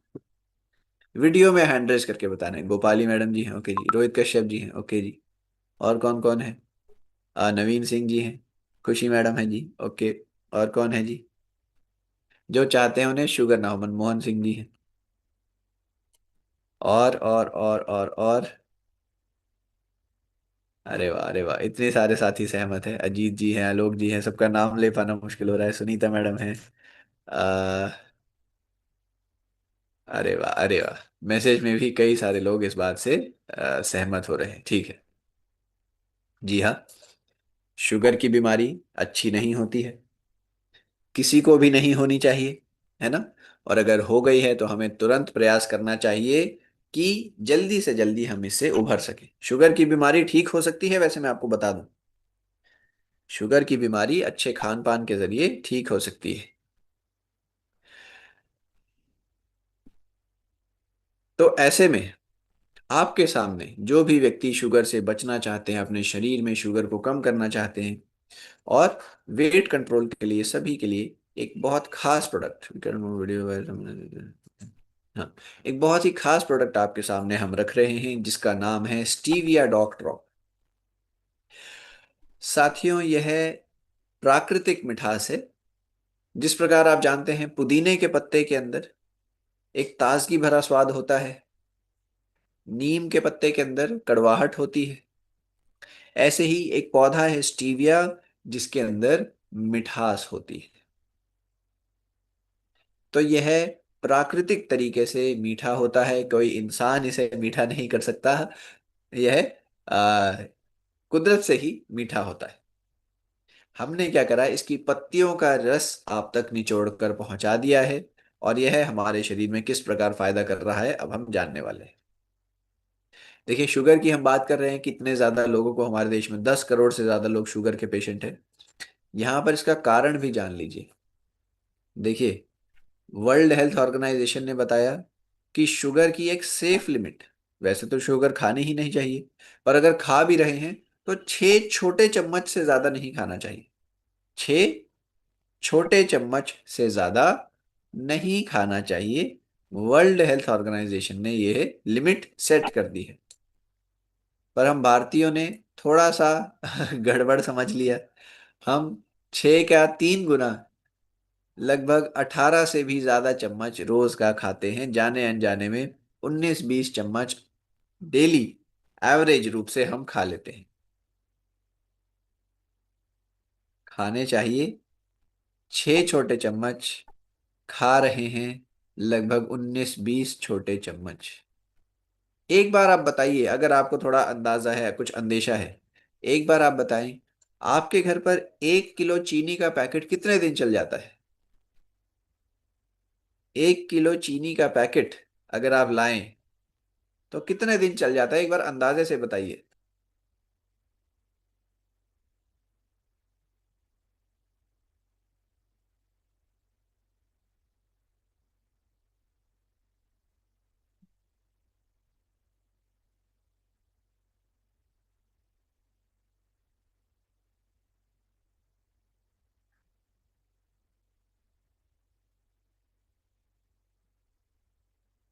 वीडियो में हैंड रेज करके बताना है। गोपाली मैडम जी हैं, ओके जी। रोहित कश्यप जी हैं, ओके जी। और कौन कौन है? नवीन सिंह जी हैं। खुशी मैडम है जी, ओके। और कौन है जी जो चाहते हैं उन्हें शुगर ना हो? मनमोहन सिंह जी हैं। और अरे वाह, अरे वाह, इतने सारे साथी सहमत हैं। अजीत जी हैं, आलोक जी हैं, सबका नाम ले पाना मुश्किल हो रहा है। सुनीता मैडम है। आ, अरे वाह, अरे वाह। मैसेज में भी कई सारे लोग इस बात से सहमत हो रहे हैं। ठीक है। जी हाँ, शुगर की बीमारी अच्छी नहीं होती है, किसी को भी नहीं होनी चाहिए, है ना? और अगर हो गई है तो हमें तुरंत प्रयास करना चाहिए कि जल्दी से जल्दी हम इससे उभर सके। शुगर की बीमारी ठीक हो सकती है, वैसे मैं आपको बता दूं, शुगर की बीमारी अच्छे खान पान के जरिए ठीक हो सकती है। तो ऐसे में आपके सामने जो भी व्यक्ति शुगर से बचना चाहते हैं, अपने शरीर में शुगर को कम करना चाहते हैं और वेट कंट्रोल के लिए, सभी के लिए एक बहुत खास प्रोडक्ट, वीडियो हाँ, एक बहुत ही खास प्रोडक्ट आपके सामने हम रख रहे हैं जिसका नाम है स्टीविया डॉग ड्रॉप। साथियों, यह प्राकृतिक मिठास है। जिस प्रकार आप जानते हैं पुदीने के पत्ते के अंदर एक ताजगी भरा स्वाद होता है, नीम के पत्ते के अंदर कड़वाहट होती है, ऐसे ही एक पौधा है स्टीविया जिसके अंदर मिठास होती है। तो यह प्राकृतिक तरीके से मीठा होता है, कोई इंसान इसे मीठा नहीं कर सकता। यह आ, कुदरत से ही मीठा होता है। हमने क्या करा, इसकी पत्तियों का रस आप तक निचोड़ कर पहुंचा दिया है। और यह हमारे शरीर में किस प्रकार फायदा कर रहा है अब हम जानने वाले हैं। देखिए, शुगर की हम बात कर रहे हैं, कितने ज्यादा लोगों को, हमारे देश में 10 करोड़ से ज्यादा लोग शुगर के पेशेंट हैं। यहाँ पर इसका कारण भी जान लीजिए। देखिए, वर्ल्ड हेल्थ ऑर्गेनाइजेशन ने बताया कि शुगर की एक सेफ लिमिट, वैसे तो शुगर खानी ही नहीं चाहिए, पर अगर खा भी रहे हैं तो 6 छोटे चम्मच से ज्यादा नहीं खाना चाहिए। 6 छोटे चम्मच से ज्यादा नहीं खाना चाहिए। वर्ल्ड हेल्थ ऑर्गेनाइजेशन ने यह लिमिट सेट कर दी है। पर हम भारतीयों ने थोड़ा सा गड़बड़ समझ लिया। हम 6 क्या 3 गुना, लगभग 18 से भी ज्यादा चम्मच रोज का खाते हैं, जाने अनजाने में 19-20 चम्मच डेली एवरेज रूप से हम खा लेते हैं। खाने चाहिए 6 छोटे चम्मच, खा रहे हैं लगभग 19-20 छोटे चम्मच। एक बार आप बताइए, अगर आपको थोड़ा अंदाजा है, कुछ अंदेशा है, एक बार आप बताएं, आपके घर पर 1 किलो चीनी का पैकेट कितने दिन चल जाता है? 1 किलो चीनी का पैकेट अगर आप लाएं तो कितने दिन चल जाता है, एक बार अंदाजे से बताइए।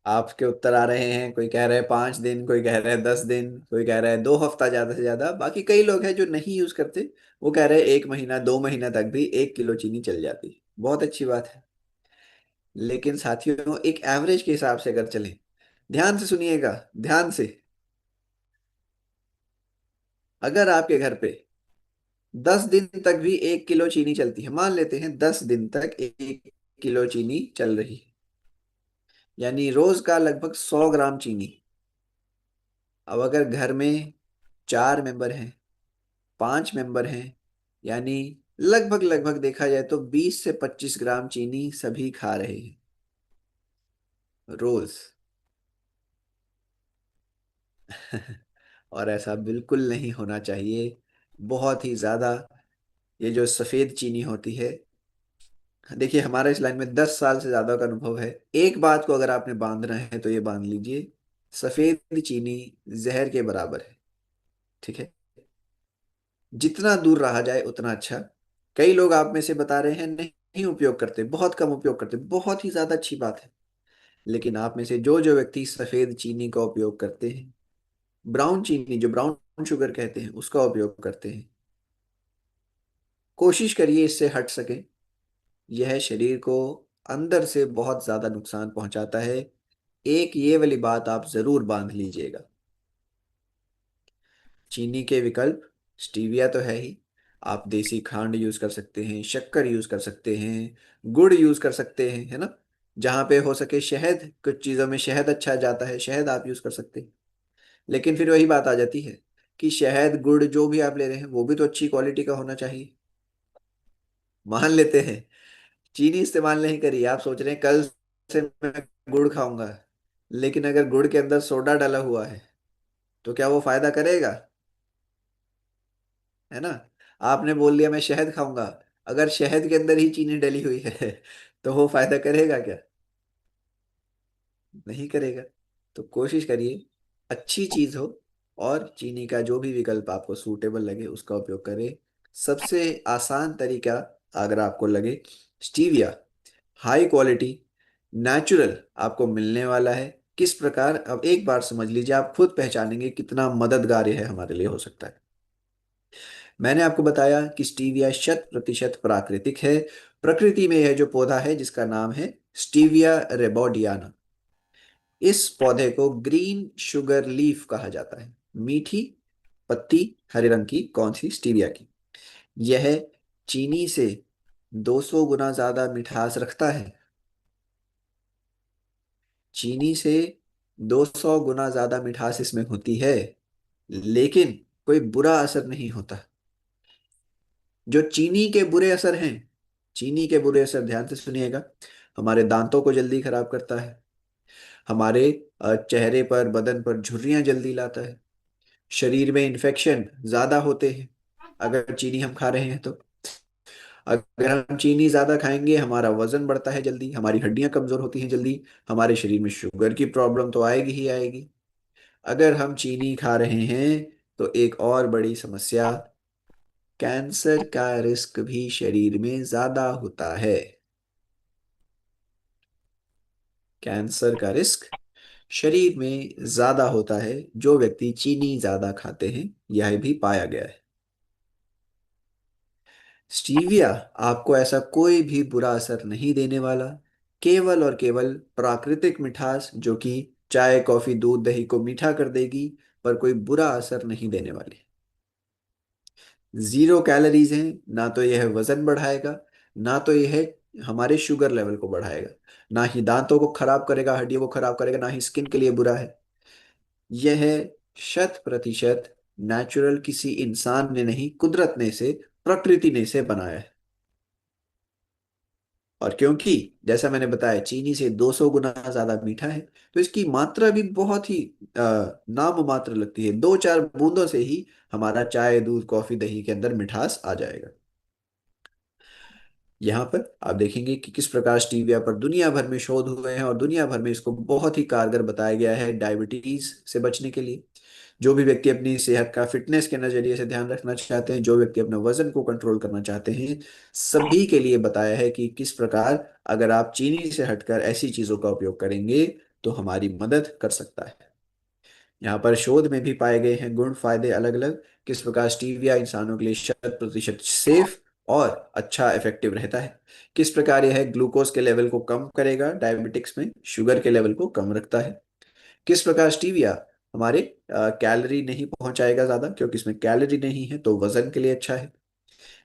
आपके उत्तर आ रहे हैं, कोई कह रहा है 5 दिन, कोई कह रहा है 10 दिन, कोई कह रहा है 2 हफ्ता ज्यादा से ज्यादा, बाकी कई लोग हैं जो नहीं यूज करते, वो कह रहे हैं 1 महीना 2 महीना तक भी 1 किलो चीनी चल जाती है। बहुत अच्छी बात है। लेकिन साथियों, एक एवरेज के हिसाब से अगर चलें, ध्यान से सुनिएगा, ध्यान से। अगर आपके घर पे 10 दिन तक भी 1 किलो चीनी चलती है, मान लेते हैं 10 दिन तक 1 किलो चीनी चल रही है, यानी रोज का लगभग 100 ग्राम चीनी। अब अगर घर में 4 मेंबर हैं, 5 मेंबर हैं, यानी लगभग लगभग देखा जाए तो 20 से 25 ग्राम चीनी सभी खा रहे हैं रोज। और ऐसा बिल्कुल नहीं होना चाहिए। बहुत ही ज्यादा ये जो सफेद चीनी होती है, देखिए हमारा इस लाइन में 10 साल से ज्यादा का अनुभव है। एक बात को अगर आपने बांधना है तो ये बांध लीजिए, सफेद चीनी जहर के बराबर है। ठीक है, जितना दूर रहा जाए उतना अच्छा। कई लोग आप में से बता रहे हैं नहीं उपयोग करते, बहुत कम उपयोग करते, बहुत ही ज्यादा अच्छी बात है। लेकिन आप में से जो जो व्यक्ति सफेद चीनी का उपयोग करते हैं, ब्राउन चीनी जो ब्राउन शुगर कहते हैं उसका उपयोग करते हैं, कोशिश करिए इससे हट सके। यह शरीर को अंदर से बहुत ज्यादा नुकसान पहुंचाता है। एक ये वाली बात आप जरूर बांध लीजिएगा। चीनी के विकल्प स्टीविया तो है ही, आप देसी खांड यूज कर सकते हैं, शक्कर यूज कर सकते हैं, गुड़ यूज कर सकते हैं, है ना। जहां पे हो सके शहद, कुछ चीजों में शहद अच्छा जाता है, शहद आप यूज कर सकते हैं। लेकिन फिर वही बात आ जाती है कि शहद गुड़ जो भी आप ले रहे हैं वो भी तो अच्छी क्वालिटी का होना चाहिए। मान लेते हैं चीनी इस्तेमाल नहीं करी, आप सोच रहे हैं कल से मैं गुड़ खाऊंगा, लेकिन अगर गुड़ के अंदर सोडा डाला हुआ है तो क्या वो फायदा करेगा? है ना। आपने बोल दिया मैं शहद खाऊंगा, अगर शहद के अंदर ही चीनी डली हुई है तो वो फायदा करेगा क्या? नहीं करेगा। तो कोशिश करिए अच्छी चीज हो, और चीनी का जो भी विकल्प आपको सूटेबल लगे उसका उपयोग करें। सबसे आसान तरीका अगर आपको लगे, स्टीविया हाई क्वालिटी नेचुरल आपको मिलने वाला है। किस प्रकार, अब एक बार समझ लीजिए, आप खुद पहचानेंगे कितना मददगार यह हमारे लिए हो सकता है। मैंने आपको बताया कि स्टीविया 100% प्राकृतिक है। प्रकृति में यह जो पौधा है जिसका नाम है स्टीविया रेबोडियाना, इस पौधे को ग्रीन शुगर लीफ कहा जाता है। मीठी पत्ती, हरे रंग की, कौन सी? स्टीविया की। यह चीनी से 200 गुना ज्यादा मिठास रखता है। चीनी से 200 गुना ज्यादा मिठास इसमें होती है, लेकिन कोई बुरा असर नहीं होता। जो चीनी के बुरे असर हैं, चीनी के बुरे असर ध्यान से सुनिएगा, हमारे दांतों को जल्दी खराब करता है, हमारे चेहरे पर बदन पर झुर्रियां जल्दी लाता है, शरीर में इन्फेक्शन ज्यादा होते हैं अगर चीनी हम खा रहे हैं तो। अगर हम चीनी ज्यादा खाएंगे हमारा वजन बढ़ता है जल्दी, हमारी हड्डियां कमजोर होती हैं जल्दी, हमारे शरीर में शुगर की प्रॉब्लम तो आएगी ही आएगी। अगर हम चीनी खा रहे हैं तो एक और बड़ी समस्या, कैंसर का रिस्क भी शरीर में ज्यादा होता है। कैंसर का रिस्क शरीर में ज्यादा होता है जो व्यक्ति चीनी ज्यादा खाते हैं, यह भी पाया गया है। स्टीविया आपको ऐसा कोई भी बुरा असर नहीं देने वाला, केवल और केवल प्राकृतिक मिठास जो कि चाय कॉफी दूध दही को मीठा कर देगी, पर कोई बुरा असर नहीं देने वाली। 0 कैलोरीज हैं, ना तो यह वजन बढ़ाएगा, ना तो यह हमारे शुगर लेवल को बढ़ाएगा, ना ही दांतों को खराब करेगा, हड्डियों को खराब करेगा, ना ही स्किन के लिए बुरा है। यह 100% नेचुरल, किसी इंसान ने नहीं, कुदरत ने इसे, प्रकृति ने इसे बनाया है। और क्योंकि जैसा मैंने बताया चीनी से 200 गुना ज्यादा मीठा है, तो इसकी मात्रा भी बहुत ही नाम मात्र लगती है। 2-4 बूंदों से ही हमारा चाय दूध कॉफी दही के अंदर मिठास आ जाएगा। यहाँ पर आप देखेंगे कि किस प्रकार स्टीविया पर दुनिया भर में शोध हुए हैं और दुनिया भर में इसको बहुत ही कारगर बताया गया है डायबिटीज से बचने के लिए। जो भी व्यक्ति अपनी सेहत का फिटनेस के नजरिए से ध्यान रखना चाहते हैं, जो व्यक्ति अपने वजन को कंट्रोल करना चाहते हैं, सभी के लिए बताया है कि किस प्रकार अगर आप चीनी से हटकर ऐसी चीजों का उपयोग करेंगे तो हमारी मदद कर सकता है। यहाँ पर शोध में भी पाए गए हैं गुण फायदे अलग अलग, किस प्रकार स्टीविया इंसानों के लिए 100% सेफ और अच्छा इफेक्टिव रहता है, किस प्रकार यह ग्लूकोज के लेवल को कम करेगा डायबिटिक्स में, शुगर के लेवल को कम रखता है, किस प्रकार स्टीविया हमारे कैलोरी नहीं पहुंचाएगा ज्यादा क्योंकि इसमें कैलोरी नहीं है तो वजन के लिए अच्छा है,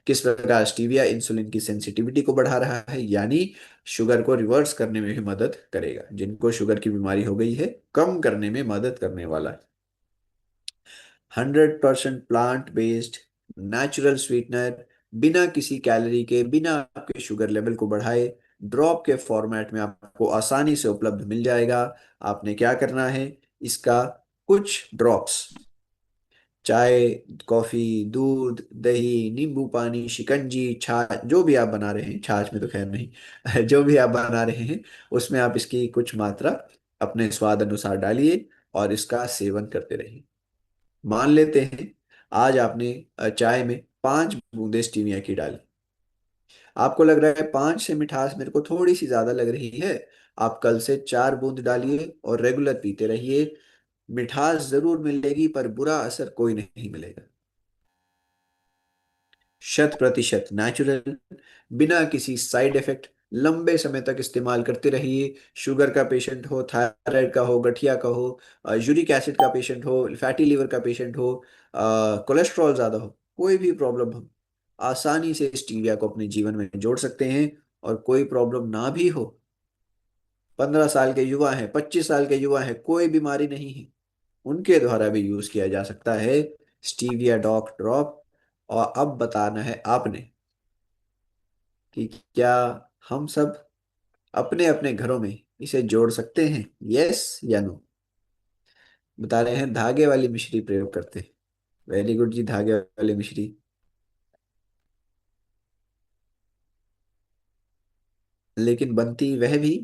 किस प्रकार स्टीविया इंसुलिन की सेंसिटिविटी को बढ़ा रहा है यानी शुगर को रिवर्स करने में भी मदद करेगा, जिनको शुगर की बीमारी हो गई है कम करने में मदद करने वाला है। 100% प्लांट बेस्ड नेचुरल स्वीटनर, बिना किसी कैलोरी के, बिना आपके शुगर लेवल को बढ़ाए, ड्रॉप के फॉर्मेट में आपको आसानी से उपलब्ध मिल जाएगा। आपने क्या करना है, इसका कुछ ड्रॉप्स चाय, कॉफी, दूध, दही, नींबू पानी, शिकंजी, छाछ, जो भी आप बना रहे हैं, छाछ में तो खैर नहीं जो भी आप बना रहे हैं उसमें आप इसकी कुछ मात्रा अपने स्वाद अनुसार डालिए और इसका सेवन करते रहिए। मान लेते हैं आज आपने चाय में 5 बूंदे स्टीविया की डाली, आपको लग रहा है 5 से मिठास मेरे को थोड़ी सी ज्यादा लग रही है, आप कल से 4 बूंद डालिए और रेगुलर पीते रहिए। मिठास जरूर मिलेगी पर बुरा असर कोई नहीं मिलेगा। 100% नेचुरल, बिना किसी साइड इफेक्ट, लंबे समय तक इस्तेमाल करते रहिए। शुगर का पेशेंट हो, थायराइड का हो, गठिया का हो, यूरिक एसिड का पेशेंट हो, फैटी लिवर का पेशेंट हो, कोलेस्ट्रॉल ज्यादा हो, कोई भी प्रॉब्लम हो, आसानी से स्टीविया को अपने जीवन में जोड़ सकते हैं। और कोई प्रॉब्लम ना भी हो, 15 साल के युवा हैं, 25 साल के युवा हैं, कोई बीमारी नहीं है, उनके द्वारा भी यूज किया जा सकता है स्टीविया डॉक ड्रॉप। और अब बताना है आपने कि क्या हम सब अपने अपने घरों में इसे जोड़ सकते हैं, यस या नो। बता रहे हैं धागे वाली मिश्री प्रयोग करते हैं। वेरी गुड जी, धागे वाली मिश्री। लेकिन बनती वह भी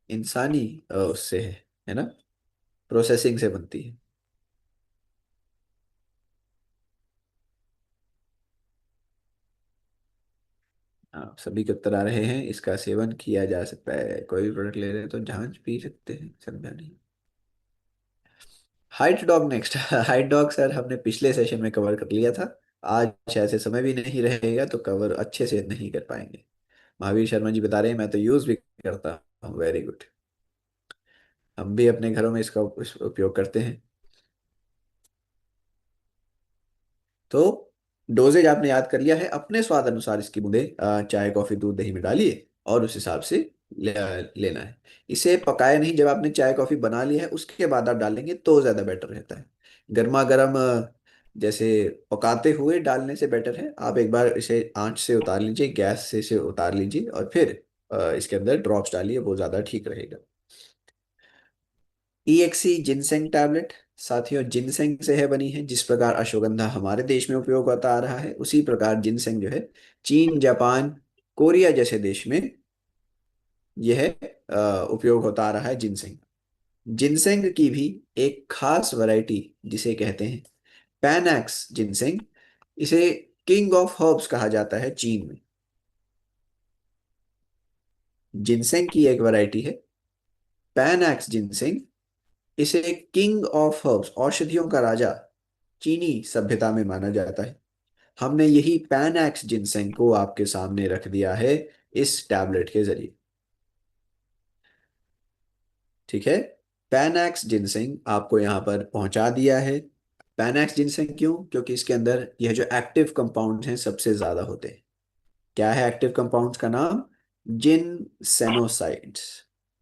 इंसानी उससे है ना, प्रोसेसिंग से बनती है। आप सभी के उत्तर आ रहे हैं, इसका सेवन किया जा सकता है, कोई भी प्रोडक्ट ले रहे हैं तो जांच पी सकते हैं, समझा नहीं। Height dog next height dog sir हमने पिछले सेशन में कवर कर लिया था, आज ऐसे समय भी नहीं रहेगा तो कवर अच्छे से नहीं कर पाएंगे। महावीर शर्मा जी बता रहे हैं मैं तो यूज भी करता हूँ, वेरी गुड। हम भी अपने घरों में इसका उपयोग करते हैं। तो डोजेज आपने याद कर लिया है, अपने स्वाद अनुसार इसकी बूंदे चाय कॉफी दूध दही में डालिए और उस हिसाब से लेना है। इसे पकाया नहीं, जब आपने चाय कॉफी बना लिया है उसके बाद आप डालेंगे तो ज्यादा बेटर रहता है। गर्मा गर्म जैसे पकाते हुए डालने से बेटर है, आप एक बार इसे आंच से उतार लीजिए, गैस से इसे उतार लीजिए और फिर इसके अंदर ड्रॉप्स डालिए, वो ज्यादा ठीक रहेगा। ईएक्सी जिनसेंग टैबलेट साथियों जिनसेंग से है बनी है, जिस प्रकार अश्वगंधा हमारे देश में उपयोग होता आ रहा है उसी प्रकार जिनसेंग जो है चीन, जापान, कोरिया जैसे देश में यह उपयोग होता आ रहा है जिनसेंग। जिनसेंग की भी एक खास वैरायटी जिसे कहते हैं पैनैक्स जिनसेंग, इसे किंग ऑफ हर्ब्स कहा जाता है चीन में। जिनसेंग की एक वैरायटी है पैनैक्स जिनसेंग, इसे किंग ऑफ हर्ब्स औषधियों का राजा चीनी सभ्यता में माना जाता है। हमने यही पैनैक्स जिनसेंग को आपके सामने रख दिया है इस टैबलेट के जरिए, ठीक है। पैनैक्स जिनसेंग आपको यहाँ पर पहुंचा दिया है। पैनैक्स जिनसेंग क्यों, क्योंकि इसके अंदर यह जो एक्टिव कंपाउंड्स हैं सबसे ज्यादा होते हैं। क्या है एक्टिव कंपाउंड्स का नाम, जिन सेनोसाइड्स।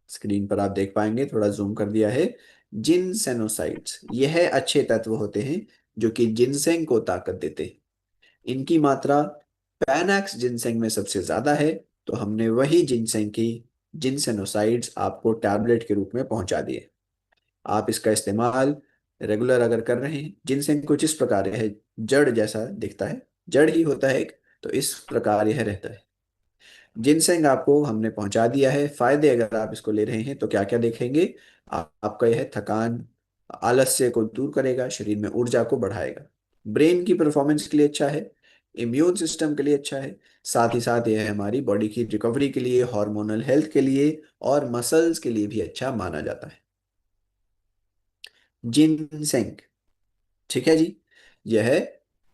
स्क्रीन पर आप देख पाएंगे, थोड़ा जूम कर दिया है। जिन सेनोसाइड्स यह अच्छे तत्व होते हैं जो कि जिनसेंग को ताकत देते हैं। इनकी मात्रा पैनैक्स जिनसेंग में सबसे ज्यादा है, तो हमने वही जिनसेंग की जिनसेनोसाइड्स आपको टैबलेट के रूप में पहुंचा दिए। आप इसका इस्तेमाल रेगुलर अगर कर रहे हैं, जिनसेंग कुछ इस प्रकार है, जड़ जैसा दिखता है, जड़ ही होता है एक, तो इस प्रकार यह रहता है। जिनसेंग आपको हमने पहुंचा दिया है। फायदे अगर आप इसको ले रहे हैं तो क्या क्या देखेंगे, आपका यह थकान, आलस्य को दूर करेगा, शरीर में ऊर्जा को बढ़ाएगा, ब्रेन की परफॉर्मेंस के लिए अच्छा है, इम्यून सिस्टम के लिए अच्छा है, साथ ही साथ ये हमारी बॉडी की रिकवरी के लिए, हार्मोनल हेल्थ के लिए और मसल्स के लिए भी अच्छा माना जाता है। जिनसेंग, ठीक है जी, यह है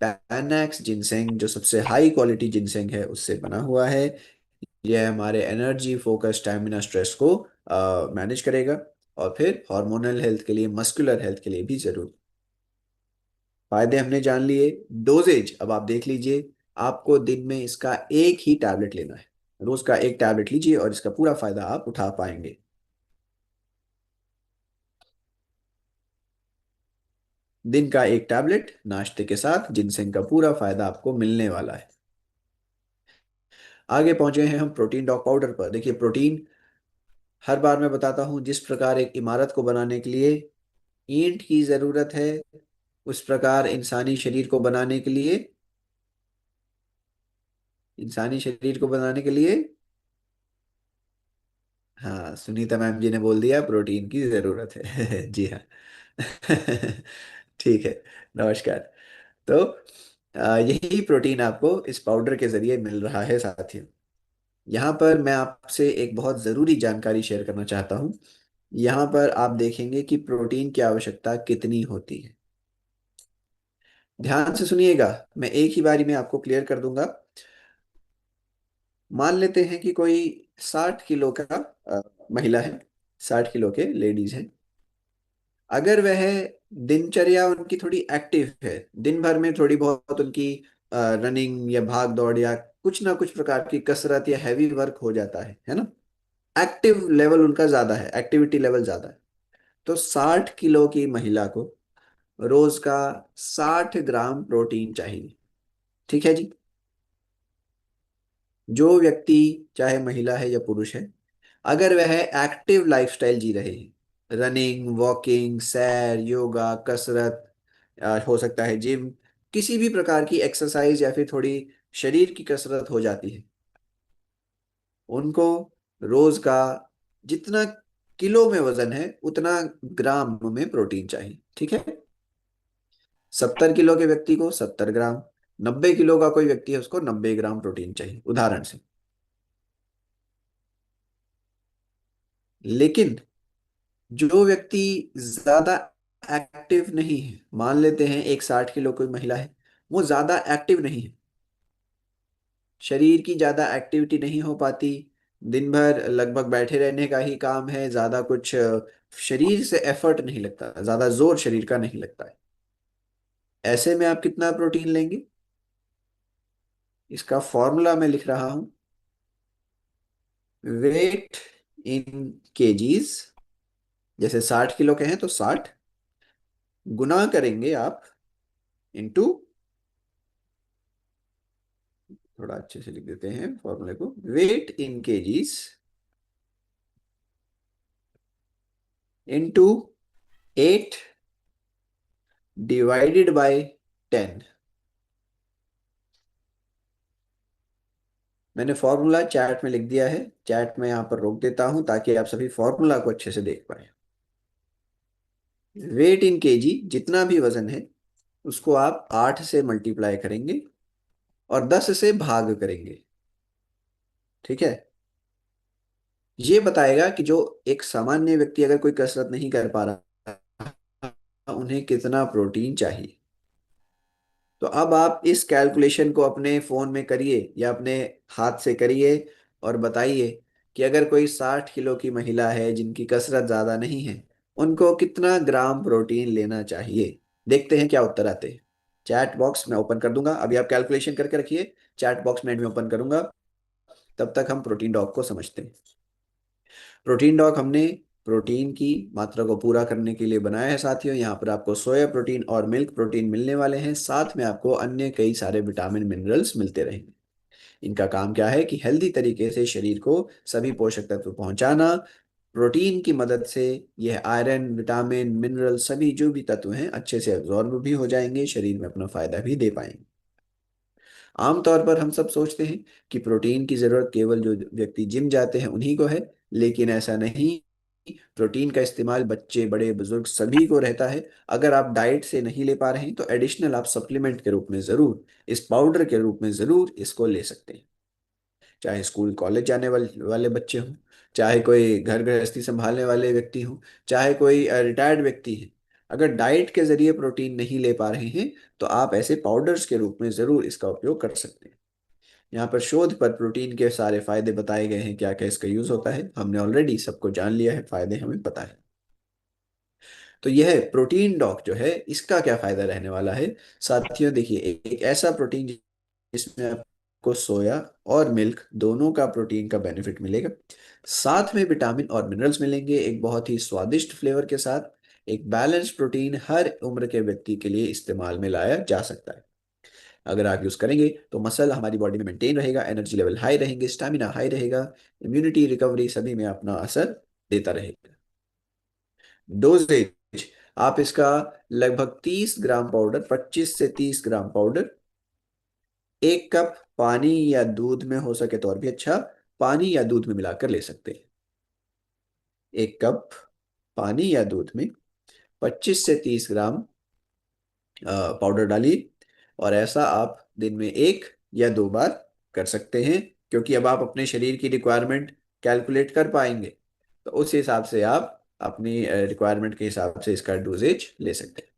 पैनाक्स जिनसेंग, जो सबसे हाई क्वालिटी जिनसेंग है उससे बना हुआ है। यह हमारे एनर्जी, फोकस, स्टैमिना, स्ट्रेस को मैनेज करेगा और फिर हार्मोनल हेल्थ के लिए, मस्कुलर हेल्थ के लिए भी जरूरी। फायदे हमने जान लिए। डोजेज अब आप देख लीजिए, आपको दिन में इसका एक ही टैबलेट लेना है। रोज का एक टैबलेट लीजिए और इसका पूरा फायदा आप उठा पाएंगे। दिन का एक टैबलेट नाश्ते के साथ, जिनसे इनका पूरा फायदा आपको मिलने वाला है। आगे पहुंचे हैं हम प्रोटीन डॉग पाउडर पर। देखिए, प्रोटीन हर बार मैं बताता हूं, जिस प्रकार एक इमारत को बनाने के लिए ईंट की जरूरत है, उस प्रकार इंसानी शरीर को बनाने के लिए, हाँ, सुनीता मैम जी ने बोल दिया, प्रोटीन की जरूरत है। जी हाँ। ठीक है, नमस्कार। तो यही प्रोटीन आपको इस पाउडर के जरिए मिल रहा है साथियों। यहाँ पर मैं आपसे एक बहुत ज़रूरी जानकारी शेयर करना चाहता हूँ। यहाँ पर आप देखेंगे कि प्रोटीन की आवश्यकता कितनी होती है। ध्यान से सुनिएगा, मैं एक ही बारी में आपको क्लियर कर दूंगा। मान लेते हैं कि कोई 60 किलो का महिला है, 60 किलो के लेडीज हैं। अगर वह दिनचर्या उनकी थोड़ी एक्टिव है, दिन भर में थोड़ी बहुत उनकी रनिंग या भाग दौड़ या कुछ ना कुछ प्रकार की कसरत या हैवी वर्क हो जाता है ना, एक्टिव लेवल उनका ज्यादा है, एक्टिविटी लेवल ज्यादा है, तो 60 किलो की महिला को रोज का 60 ग्राम प्रोटीन चाहिए। ठीक है जी। जो व्यक्ति, चाहे महिला है या पुरुष है, अगर वह एक्टिव लाइफस्टाइल जी रहे हैं, रनिंग, वॉकिंग, सैर, योगा, कसरत, हो सकता है जिम, किसी भी प्रकार की एक्सरसाइज या फिर थोड़ी शरीर की कसरत हो जाती है, उनको रोज का जितना किलो में वजन है उतना ग्राम में प्रोटीन चाहिए। ठीक है। 70 किलो के व्यक्ति को 70 ग्राम, 90 किलो का कोई व्यक्ति है उसको 90 ग्राम प्रोटीन चाहिए, उदाहरण से। लेकिन जो व्यक्ति ज्यादा एक्टिव नहीं है, मान लेते हैं एक 60 किलो कोई महिला है, वो ज्यादा एक्टिव नहीं है, शरीर की ज्यादा एक्टिविटी नहीं हो पाती, दिन भर लगभग बैठे रहने का ही काम है, ज्यादा कुछ शरीर से एफर्ट नहीं लगता, ज्यादा जोर शरीर का नहीं लगता है, ऐसे में आप कितना प्रोटीन लेंगे? इसका फॉर्मूला मैं लिख रहा हूं। वेट इन केजीज, जैसे 60 किलो के हैं तो 60 गुना करेंगे आप इंटू, थोड़ा अच्छे से लिख देते हैं फॉर्मूले को, weight in kgs into 8 divided by 10। मैंने फॉर्मूला चैट में लिख दिया है, चैट में यहाँ पर रोक देता हूं ताकि आप सभी फॉर्मूला को अच्छे से देख पाए। वेट इन केजी, जितना भी वजन है उसको आप 8 से मल्टीप्लाई करेंगे और 10 से भाग करेंगे। ठीक है। ये बताएगा कि जो एक सामान्य व्यक्ति अगर कोई कसरत नहीं कर पा रहा, उन्हें कितना प्रोटीन चाहिए। तो अब आप इस कैलकुलेशन को अपने फोन में करिए या अपने हाथ से करिए और बताइए कि अगर कोई 60 किलो की महिला है जिनकी कसरत ज्यादा नहीं है, उनको कितना ग्राम प्रोटीन लेना चाहिए। देखते हैं क्या उत्तर आते हैं। चैट बॉक्स में ओपन कर दूंगा, अभी आप कैलकुलेशन करके रखिए, चैट बॉक्स में ओपन करूंगा, तब तक हम प्रोटीन डॉग को समझते हैं। प्रोटीन डॉग हमने प्रोटीन की मात्रा को पूरा करने के लिए बनाया है साथियों। यहाँ पर आपको सोया प्रोटीन और मिल्क प्रोटीन मिलने वाले हैं, साथ में आपको अन्य कई सारे विटामिन मिनरल्स मिलते रहेंगे। इनका काम क्या है कि हेल्दी तरीके से शरीर को सभी पोषक तत्व पहुंचाना। प्रोटीन की मदद से यह आयरन, विटामिन, मिनरल, सभी जो भी तत्व हैं अच्छे से एब्जॉर्ब भी हो जाएंगे, शरीर में अपना फायदा भी दे पाएंगे। आमतौर पर हम सब सोचते हैं कि प्रोटीन की जरूरत केवल जो व्यक्ति जिम जाते हैं उन्हीं को है, लेकिन ऐसा नहीं। प्रोटीन का इस्तेमाल बच्चे, बड़े, बुजुर्ग सभी को रहता है। अगर आप डाइट से नहीं ले पा रहे हैं तो एडिशनल आप सप्लीमेंट के रूप में जरूर, इस पाउडर के रूप में जरूर इसको ले सकते हैं। चाहे स्कूल कॉलेज जाने वाले बच्चे हों, चाहे कोई घर गृहस्थी संभालने वाले व्यक्ति हों, चाहे कोई रिटायर्ड व्यक्ति है, अगर डाइट के जरिए प्रोटीन नहीं ले पा रहे हैं तो आप ऐसे पाउडर्स के रूप में जरूर इसका उपयोग कर सकते हैं। यहाँ पर शोध पर प्रोटीन के सारे फायदे बताए गए हैं, क्या क्या इसका यूज होता है हमने ऑलरेडी सबको जान लिया है, फायदे हमें पता है। तो यह प्रोटीन डॉक जो है इसका क्या फायदा रहने वाला है साथियों, देखिए एक ऐसा प्रोटीन जिसमें आपको सोया और मिल्क दोनों का प्रोटीन का बेनिफिट मिलेगा, साथ में विटामिन और मिनरल्स मिलेंगे एक बहुत ही स्वादिष्ट फ्लेवर के साथ। एक बैलेंस प्रोटीन हर उम्र के व्यक्ति के लिए इस्तेमाल में लाया जा सकता है। अगर आप यूज करेंगे तो मसल हमारी बॉडी में मेंटेन रहेगा, एनर्जी लेवल हाई रहेंगे, स्टैमिना हाई रहेगा, इम्यूनिटी रिकवरी सभी में अपना असर देता रहेगा। डोजेज, आप इसका लगभग 30 ग्राम पाउडर, 25 से 30 ग्राम पाउडर, 1 कप पानी या दूध में, हो सके तो और भी अच्छा, पानी या दूध में मिलाकर ले सकते हैं। 1 कप पानी या दूध में 25 से 30 ग्राम पाउडर डालिए, और ऐसा आप दिन में 1 या 2 बार कर सकते हैं, क्योंकि अब आप अपने शरीर की रिक्वायरमेंट कैलकुलेट कर पाएंगे, तो उस हिसाब से आप अपनी रिक्वायरमेंट के हिसाब से इसका डोजेज ले सकते हैं।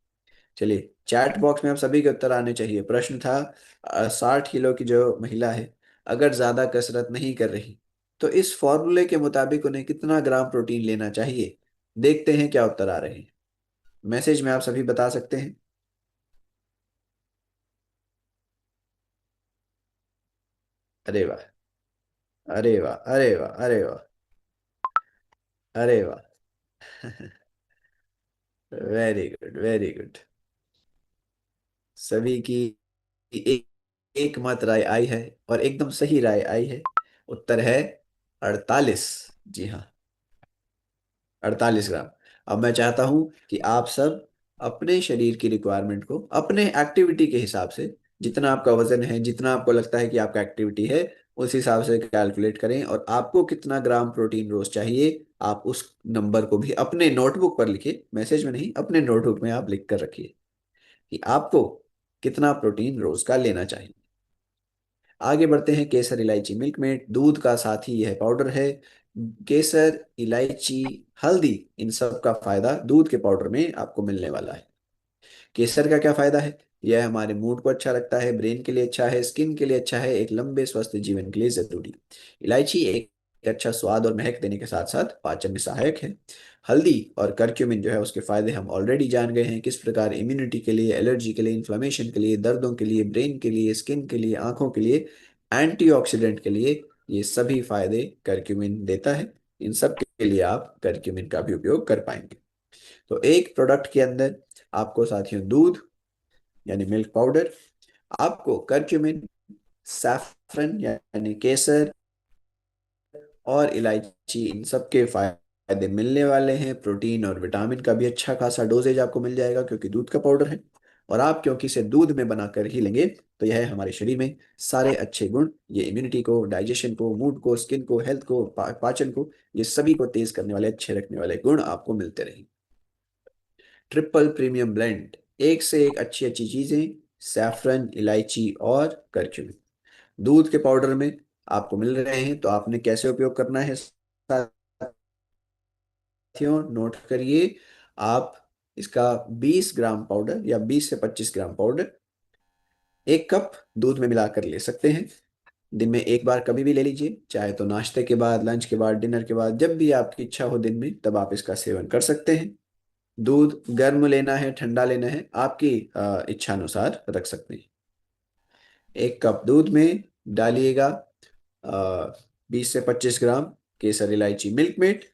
चलिए, चैट बॉक्स में आप सभी के उत्तर आने चाहिए। प्रश्न था 60 किलो की जो महिला है, अगर ज्यादा कसरत नहीं कर रही तो इस फॉर्मूले के मुताबिक उन्हें कितना ग्राम प्रोटीन लेना चाहिए। देखते हैं क्या उत्तर आ रहे हैं। मैसेज में आप सभी बता सकते हैं। अरे वाह, अरे वाह, अरे वाह, अरे वाह, अरे वाह। Very good, very good. सभी की एक एक मत राय आई है, और एकदम सही राय आई है। उत्तर है 48। जी हाँ, 48 ग्राम। अब मैं चाहता हूं कि आप सब अपने शरीर की रिक्वायरमेंट को अपने एक्टिविटी के हिसाब से, जितना आपका वजन है, जितना आपको लगता है कि आपका एक्टिविटी है, उस हिसाब से कैलकुलेट करें, और आपको कितना ग्राम प्रोटीन रोज चाहिए आप उस नंबर को भी अपने नोटबुक पर लिखिए, मैसेज में नहीं, अपने नोटबुक में आप लिख कर रखिए कि आपको कितना प्रोटीन रोज का लेना चाहिए। आगे बढ़ते हैं। केसर, इलायची, मिल्क मेड, दूध का साथी यह पाउडर है। केसर, इलायची, हल्दी, इन सब का फायदा दूध के पाउडर में आपको मिलने वाला है। केसर का क्या फायदा है? यह हमारे मूड को अच्छा रखता है, ब्रेन के लिए अच्छा है, स्किन के लिए अच्छा है, एक लंबे स्वस्थ जीवन के लिए जरूरी। इलायची एक अच्छा स्वाद और महक देने के साथ साथ पाचन में सहायक है। हल्दी और करक्यूमिन जो है उसके फायदे हम ऑलरेडी जान गए हैं, किस प्रकार इम्यूनिटी के लिए, एलर्जी के लिए, इन्फ्लामेशन के लिए, दर्दों के लिए, ब्रेन के लिए, स्किन के लिए, आंखों के लिए, एंटीऑक्सीडेंट के लिए, ये सभी फायदे करक्यूमिन देता है। इन सब के लिए आप करक्यूमिन का भी उपयोग कर पाएंगे। तो एक प्रोडक्ट के अंदर आपको साथियों दूध यानी मिल्क पाउडर, आपको करक्यूमिन, सैफरन यानी केसर, और इलायची, इन सब के फायदे मिलने वाले हैं। प्रोटीन और विटामिन का भी अच्छा खासा डोजेज आपको मिल जाएगा, क्योंकि दूध का पाउडर है, और आप क्योंकि इसे दूध में बनाकर ही लेंगे, तो यह हमारे शरीर में सारे अच्छे गुण, ये इम्यूनिटी को, डाइजेशन को, मूड को, स्किन को, हेल्थ को, पाचन को, ये सभी को तेज करने वाले, अच्छे रखने वाले गुण आपको मिलते रहेंगे। ट्रिपल प्रीमियम ब्लेंड, एक से एक अच्छी अच्छी चीजें, सैफरन, इलायची और करक्यूमिन दूध के पाउडर में आपको मिल रहे हैं। तो आपने कैसे उपयोग करना है साथियों, नोट करिए। आप इसका 20 ग्राम पाउडर या 20 से 25 ग्राम पाउडर 1 कप दूध में मिलाकर ले सकते हैं। दिन में 1 बार कभी भी ले लीजिए, चाहे तो नाश्ते के बाद, लंच के बाद, डिनर के बाद, जब भी आपकी इच्छा हो दिन में, तब आप इसका सेवन कर सकते हैं। दूध गर्म लेना है, ठंडा लेना है, आपकी इच्छा अनुसार रख सकते हैं। 1 कप दूध में डालिएगा 20 से 25 ग्राम केसर, इलायची, मिल्क मेड।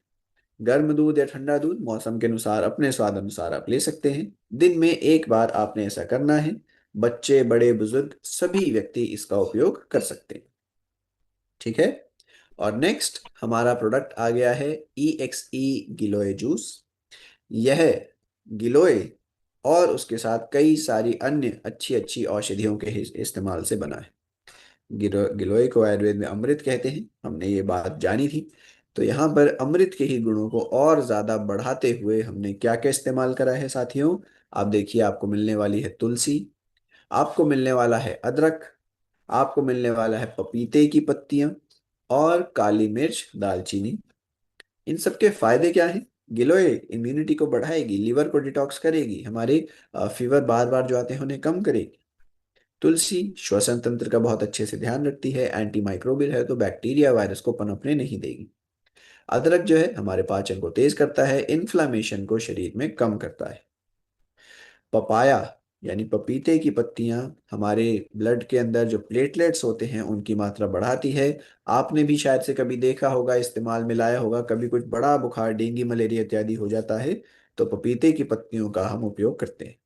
गर्म दूध या ठंडा दूध मौसम के अनुसार अपने स्वाद अनुसार आप ले सकते हैं। दिन में 1 बार आपने ऐसा करना है। बच्चे, बड़े, बुजुर्ग सभी व्यक्ति इसका उपयोग कर सकते हैं। ठीक है। और नेक्स्ट हमारा प्रोडक्ट आ गया है EXE गिलोय जूस। यह गिलोय और उसके साथ कई सारी अन्य अच्छी अच्छी औषधियों के इस्तेमाल से बना है। गिलोय को आयुर्वेद में अमृत कहते हैं, हमने ये बात जानी थी। तो यहाँ पर अमृत के ही गुणों को और ज्यादा बढ़ाते हुए हमने क्या क्या इस्तेमाल करा है साथियों, आप देखिए। आपको मिलने वाली है तुलसी, आपको मिलने वाला है अदरक, आपको मिलने वाला है पपीते की पत्तियां, और काली मिर्च, दालचीनी। इन सब के फायदे क्या हैं? गिलोय इम्यूनिटी को बढ़ाएगी, लिवर को डिटॉक्स करेगी, हमारे फीवर बार बार जो आते हैं उन्हें कम करेगी। तुलसी श्वसन तंत्र का बहुत अच्छे से ध्यान रखती है, एंटी माइक्रोबियल है तो बैक्टीरिया वायरस को पनपने नहीं देगी। अदरक जो है हमारे पाचन को तेज करता है, इन्फ्लामेशन को शरीर में कम करता है। पपाया यानी पपीते की पत्तियां हमारे ब्लड के अंदर जो प्लेटलेट्स होते हैं उनकी मात्रा बढ़ाती है। आपने भी शायद से कभी देखा होगा, इस्तेमाल में लाया होगा, कभी कुछ बड़ा बुखार, डेंगू, मलेरिया इत्यादि हो जाता है तो पपीते की पत्तियों का हम उपयोग करते हैं।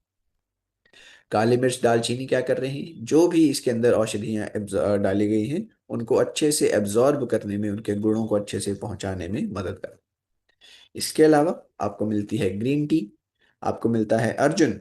काली मिर्च, दालचीनी क्या कर रहे हैं? जो भी इसके अंदर औषधियां डाली गई हैं उनको अच्छे से एब्जॉर्ब करने में, उनके गुणों को अच्छे से पहुंचाने में मदद कर। इसके अलावा आपको मिलती है ग्रीन टी, आपको मिलता है अर्जुन,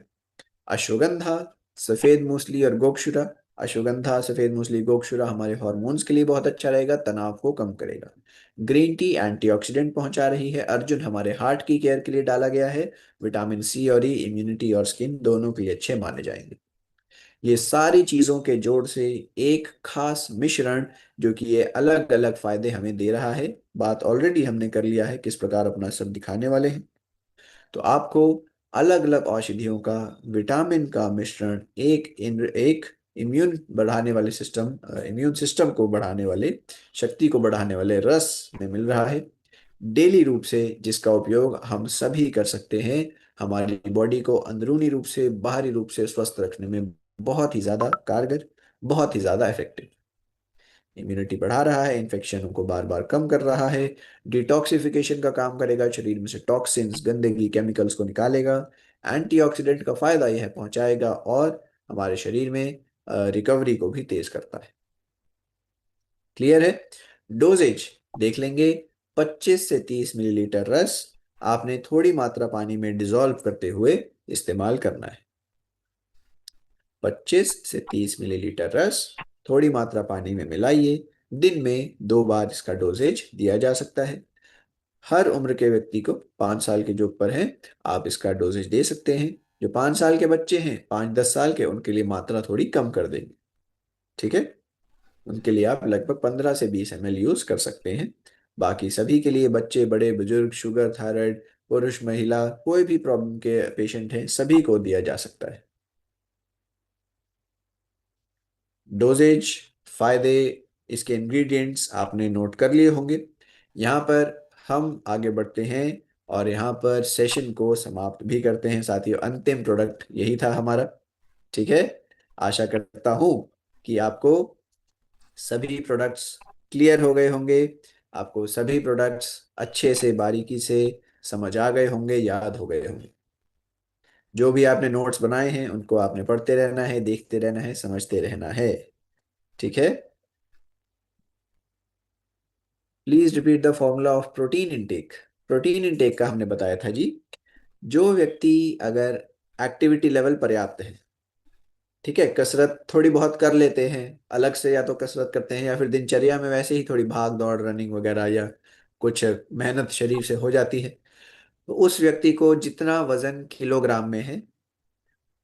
अश्वगंधा, सफेद मूसली और गोक्षुरा। अश्वगंधा, सफेद मूसली, गोक्षुरा हमारे हॉर्मोन्स के लिए बहुत अच्छा रहेगा, तनाव को कम करेगा। ग्रीन टी एंटीऑक्सीडेंट पहुंचा रही है, अर्जुन हमारे हार्ट की केयर के लिए डाला गया है, विटामिन सी और ई इम्यूनिटी और स्किन दोनों के लिए अच्छे माने जाएंगे। ये सारी चीजों के जोड़ से एक खास मिश्रण जो कि ये अलग अलग फायदे हमें दे रहा है। बात ऑलरेडी हमने कर लिया है किस प्रकार अपना सब दिखाने वाले हैं। तो आपको अलग अलग औषधियों का, विटामिन का मिश्रण एक इम्यून बढ़ाने वाले सिस्टम, इम्यून सिस्टम को बढ़ाने वाले, शक्ति को बढ़ाने वाले रस में मिल रहा है डेली रूप से, जिसका उपयोग हम सभी कर सकते हैं हमारी बॉडी को अंदरूनी रूप से, बाहरी रूप से स्वस्थ रखने में। बहुत ही ज्यादा कारगर, बहुत ही ज्यादा इफेक्टिव। इम्यूनिटी बढ़ा रहा है, इन्फेक्शनों को बार बार कम कर रहा है, डिटॉक्सिफिकेशन का काम करेगा, शरीर में से टॉक्सिन्स, गंदगी, केमिकल्स को निकालेगा, एंटीऑक्सीडेंट का फायदा यह पहुंचाएगा और हमारे शरीर में रिकवरी को भी तेज करता है। क्लियर है? डोजेज देख लेंगे। 25 से 30 मिलीलीटर रस आपने थोड़ी मात्रा पानी में डिसॉल्व करते हुए इस्तेमाल करना है। 25 से 30 मिलीलीटर रस थोड़ी मात्रा पानी में मिलाइए। दिन में 2 बार इसका डोजेज दिया जा सकता है। हर उम्र के व्यक्ति को, 5 साल के जो ऊपर हैं, आप इसका डोजेज दे सकते हैं। जो 5 साल के बच्चे हैं, 5-10 साल के, उनके लिए मात्रा थोड़ी कम कर देंगे। ठीक है? उनके लिए आप लगभग 15 से 20 ml यूज कर सकते हैं। बाकी सभी के लिए, बच्चे, बड़े, बुजुर्ग, शुगर, थायराइड, पुरुष, महिला, कोई भी प्रॉब्लम के पेशेंट हैं, सभी को दिया जा सकता है। डोजेज, फायदे, इसके इंग्रेडिएंट्स आपने नोट कर लिए होंगे। यहाँ पर हम आगे बढ़ते हैं और यहाँ पर सेशन को समाप्त भी करते हैं साथियों। अंतिम प्रोडक्ट यही था हमारा। ठीक है? आशा करता हूँ कि आपको सभी प्रोडक्ट्स क्लियर हो गए होंगे, आपको सभी प्रोडक्ट्स अच्छे से, बारीकी से समझ आ गए होंगे, याद हो गए होंगे। जो भी आपने नोट्स बनाए हैं उनको आपने पढ़ते रहना है, देखते रहना है, समझते रहना है। ठीक है? Please repeat the formula of protein intake. Protein intake का हमने बताया था जी। जो व्यक्ति अगर एक्टिविटी लेवल पर्याप्त है, ठीक है, कसरत थोड़ी बहुत कर लेते हैं, अलग से या तो कसरत करते हैं या फिर दिनचर्या में वैसे ही थोड़ी भाग दौड़, रनिंग वगैरह या कुछ मेहनत शरीर से हो जाती है, तो उस व्यक्ति को जितना वजन किलोग्राम में है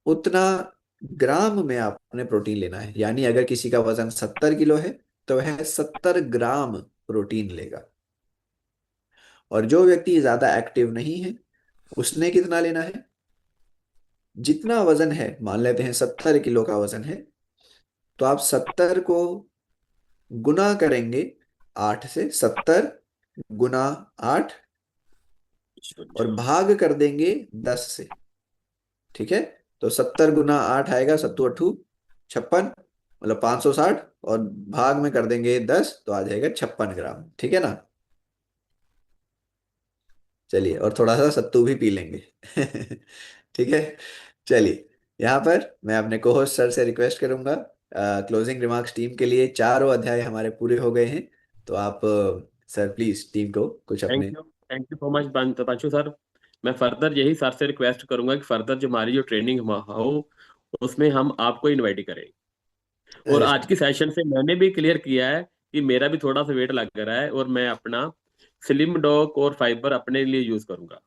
उतना ग्राम में आपने प्रोटीन लेना है। यानी अगर किसी का वजन 70 किलो है तो वह 70 ग्राम प्रोटीन लेगा। और जो व्यक्ति ज्यादा एक्टिव नहीं है उसने कितना लेना है? जितना वजन है, मान लेते हैं 70 किलो का वजन है, तो आप 70 को गुना करेंगे 8 से, 70 गुना 8, और अच्छा। भाग कर देंगे 10 से। ठीक है? तो 70 गुना 8 आएगा, 7 8 56, मतलब 560, और भाग में कर देंगे 10 तो आ जाएगा 56 ग्राम। ठीक है ना? चलिए, और थोड़ा सा सत्तू भी पी लेंगे। ठीक है? चलिए, यहाँ पर मैं अपने को होस्ट सर से रिक्वेस्ट करूंगा, क्लोजिंग रिमार्क्स टीम के लिए। चारों अध्याय हमारे पूरे हो गए हैं, तो आप सर प्लीज टीम को कुछ अपने। Thank you so much Panchu sir. मैं फर्दर यही सर से रिक्वेस्ट करूंगा कि फर्दर जो हमारी जो ट्रेनिंग हो उसमें हम आपको इनवाइट करें। और अरे आज की सेशन से मैंने भी क्लियर किया है कि मेरा भी थोड़ा सा वेट लग रहा है और मैं अपना स्लिम डॉग और फाइबर अपने लिए यूज करूंगा।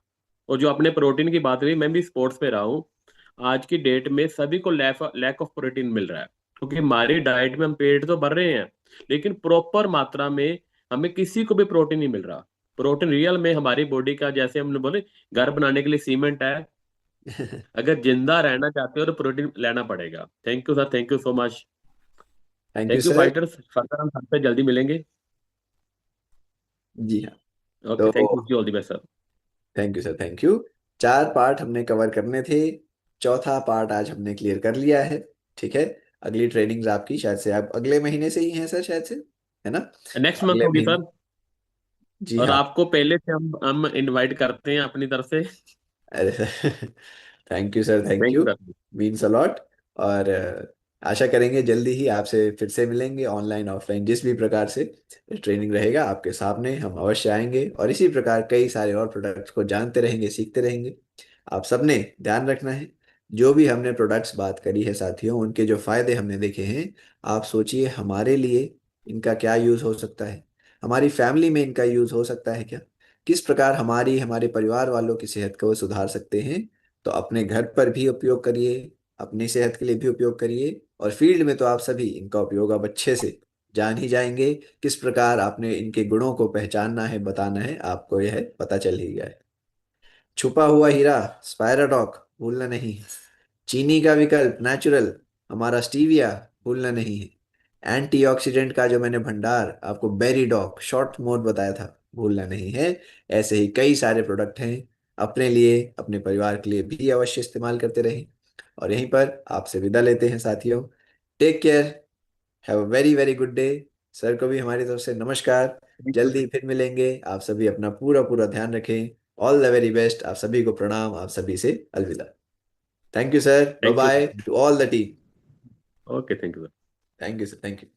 और जो आपने प्रोटीन की बात करी, मैं भी स्पोर्ट्स में रहा हूँ। आज की डेट में सभी को लैक ऑफ प्रोटीन मिल रहा है, क्योंकि हमारी डाइट में हम पेट तो भर रहे हैं लेकिन प्रॉपर मात्रा में हमें किसी को भी प्रोटीन नहीं मिल रहा। प्रोटीन रियल में हमारी बॉडी का, जैसे हमने बोले घर बनाने के लिए सीमेंट है, अगर जिंदा रहना चाहते हो तो प्रोटीन लेना पड़ेगा। Thank you sir, thank you so much. Thank you thank you sir. Fighters, further हम सबसे जल्दी मिलेंगे। जी हाँ। ओके, तो thank you, all the best sir. Thank you sir, thank you. 4 part हमने कवर करने थे, चौथा पार्ट आज हमने क्लियर कर लिया है। ठीक है। अगली ट्रेनिंग्स आपकी शायद से आप अगले महीने से ही हैं सर, शायद से, है ना? नेक्स्ट मंथ अगले होगी महीने। सर। जी और हाँ। आपको पहले से हम इनवाइट करते हैं अपनी तरफ से। अरे sir, thank you sir, thank thank you. You sir. Means a lot. और आशा करेंगे जल्दी ही आपसे फिर से मिलेंगे, ऑनलाइन ऑफलाइन जिस भी प्रकार से ट्रेनिंग रहेगा आपके सामने हम अवश्य आएंगे, और इसी प्रकार कई सारे और प्रोडक्ट्स को जानते रहेंगे, सीखते रहेंगे। आप सबने ध्यान रखना है, जो भी हमने प्रोडक्ट्स बात करी है साथियों, उनके जो फायदे हमने देखे हैं, आप सोचिए हमारे लिए इनका क्या यूज़ हो सकता है, हमारी फैमिली में इनका यूज़ हो सकता है क्या, किस प्रकार हमारी हमारे परिवार वालों की सेहत को सुधार सकते हैं। तो अपने घर पर भी उपयोग करिए, अपनी सेहत के लिए भी उपयोग करिए, और फील्ड में तो आप सभी इनका उपयोग अब अच्छे से जान ही जाएंगे। किस प्रकार आपने इनके गुणों को पहचानना है, बताना है, आपको यह पता चल ही गया है। छुपा हुआ हीरा स्पायराडॉक भूलना नहीं है। चीनी का विकल्प नेचुरल हमारा स्टीविया भूलना नहीं है। एंटीऑक्सीडेंट का जो मैंने भंडार आपको बेरीडॉक शॉर्ट मोड बताया था, भूलना नहीं है। ऐसे ही कई सारे प्रोडक्ट हैं, अपने लिए अपने परिवार के लिए भी अवश्य इस्तेमाल करते रहें। और यहीं पर आपसे विदा लेते हैं साथियों। Take care, have a very very good day. Sir को भी हमारी तरफ से नमस्कार। Thank you. जल्दी फिर मिलेंगे, आप सभी अपना पूरा पूरा ध्यान रखें। ऑल द वेरी बेस्ट, आप सभी को प्रणाम, आप सभी से अलविदा। Thank you sir, bye thank you. Bye to all the team. Okay, thank you. Thank you sir, thank you.